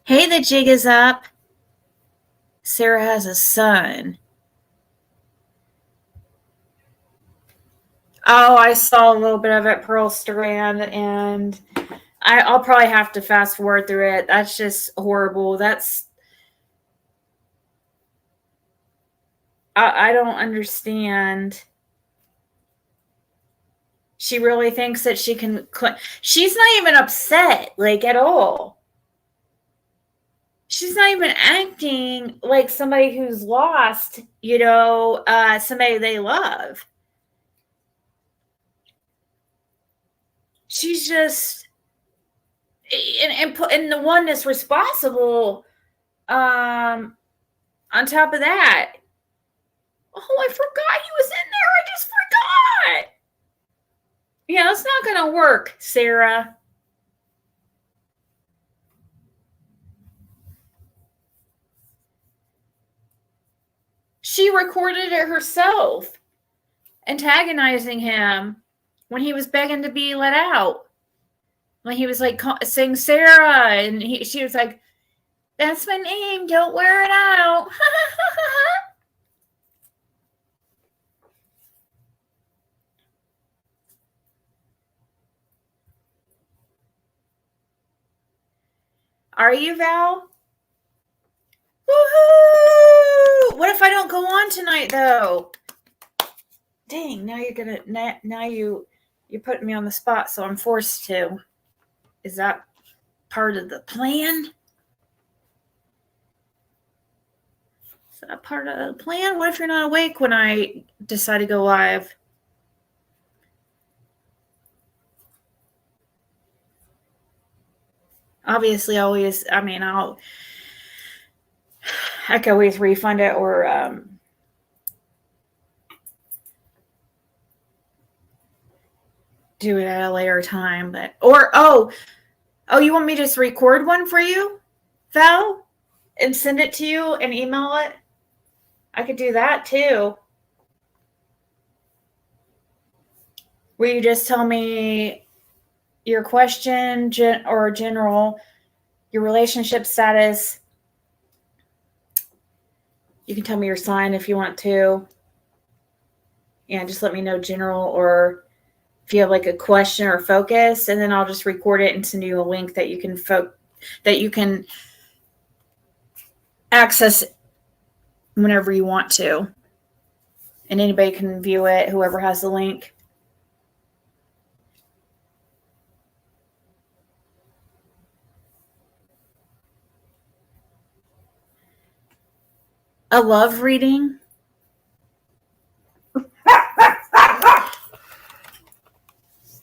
Hey, the jig is up. Sarah has a son. Oh, I saw a little bit of it, Pearl Strand, and I'll probably have to fast forward through it. That's just horrible. I don't understand. She really thinks that she can. She's not even upset, at all. She's not even acting like somebody who's lost, somebody they love. She's just, and the one that's responsible, on top of that. Oh, I forgot he was in there. I just forgot. Yeah, it's not going to work, Sarah. She recorded it herself, antagonizing him when he was begging to be let out. When he was saying Sarah, and she was like, "That's my name. Don't wear it out." Are you, Val? Woohoo! What if I don't go on tonight, though? Dang! Now you're putting me on the spot, so I'm forced to. Is that part of the plan? Is that part of the plan? What if you're not awake when I decide to go live? Obviously, I can always refund it or do it at a later time. Oh, you want me to just record one for you, Val, and send it to you and email it? I could do that too. Will you just tell me your question or general, your relationship status? You can tell me your sign if you want to. And just let me know general, or if you have a question or focus, and then I'll just record it and send you a link that you can access whenever you want to. And anybody can view it, whoever has the link. I love reading.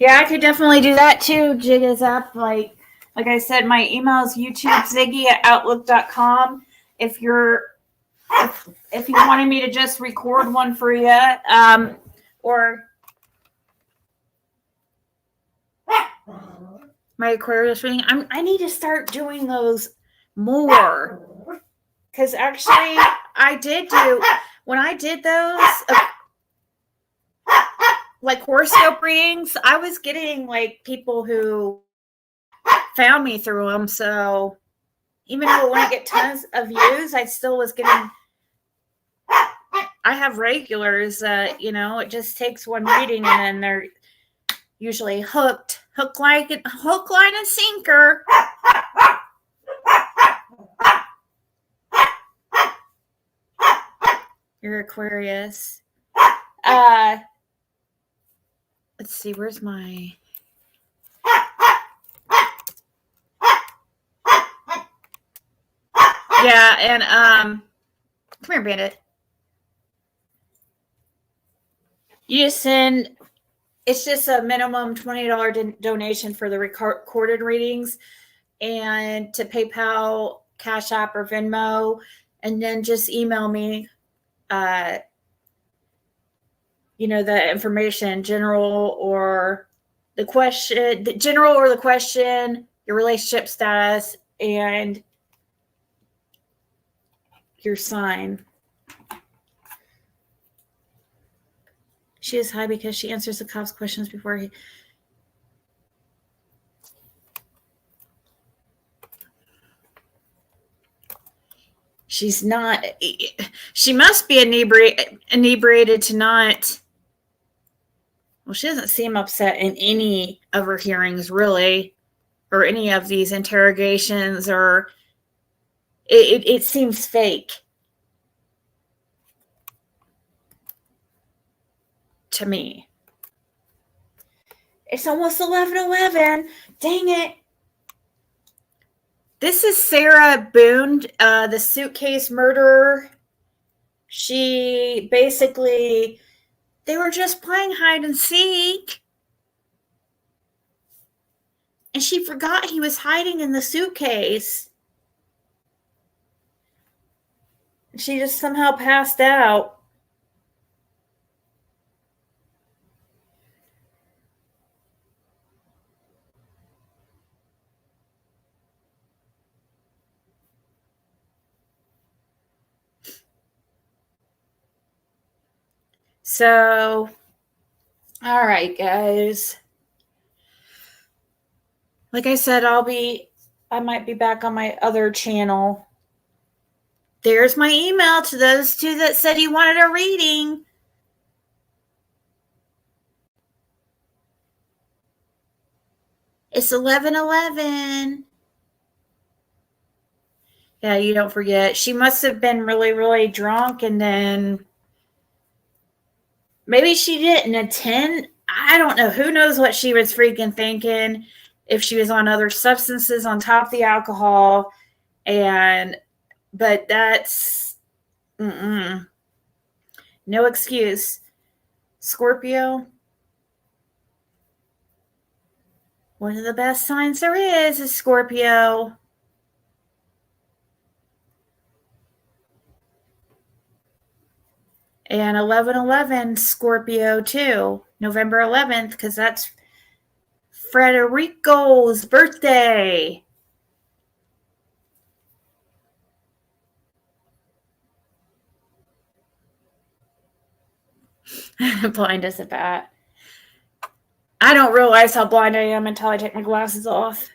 Yeah, I could definitely do that too. Jig is up. Like I said, my email is youtubeziggy@outlook.com. If if you wanted me to just record one for you, or my Aquarius reading, I need to start doing those more. Because actually, I did do, when I did those, like horoscope readings, I was getting like people who found me through them. So even though I wouldn't get tons of views, I still was getting, I have regulars that, it just takes one reading and then they're usually hooked, hook, line, and sinker. You're Aquarius. Let's see, where's my... Yeah, and come here, Bandit. You just send, it's just a minimum $20 donation for the recorded readings, and to PayPal, Cashapp, or Venmo, and then just email me the information, general or the question, your relationship status, and your sign. She is high because she answers the cops' questions before he... She's not... She must be inebriated to not... Well, she doesn't seem upset in any of her hearings, really, or any of these interrogations, or... It seems fake to me. It's almost 11:11. Dang it. This is Sarah Boone, the suitcase murderer. She basically, they were just playing hide and seek. And she forgot he was hiding in the suitcase. She just somehow passed out. So, all right, guys. Like I said, I might be back on my other channel. There's my email to those two that said you wanted a reading. It's 11:11. Yeah, you don't forget. She must have been really, really drunk, and then maybe she didn't attend. I don't know. Who knows what she was freaking thinking, if she was on other substances on top of the alcohol. But that's no excuse. Scorpio, one of the best signs there is Scorpio. And 11/11 Scorpio too, November 11th, because that's Frederico's birthday. Blind as a bat. I don't realize how blind I am until I take my glasses off.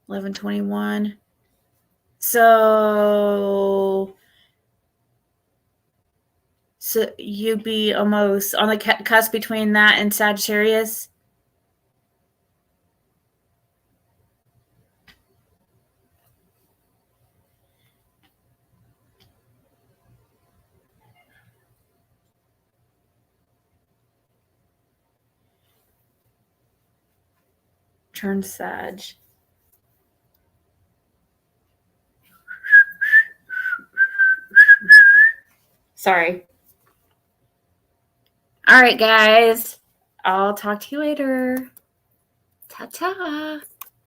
11/21. So you'd be almost on the cusp between that and Sagittarius. Turn Sag. Sorry. All right, guys. I'll talk to you later. Ta-ta.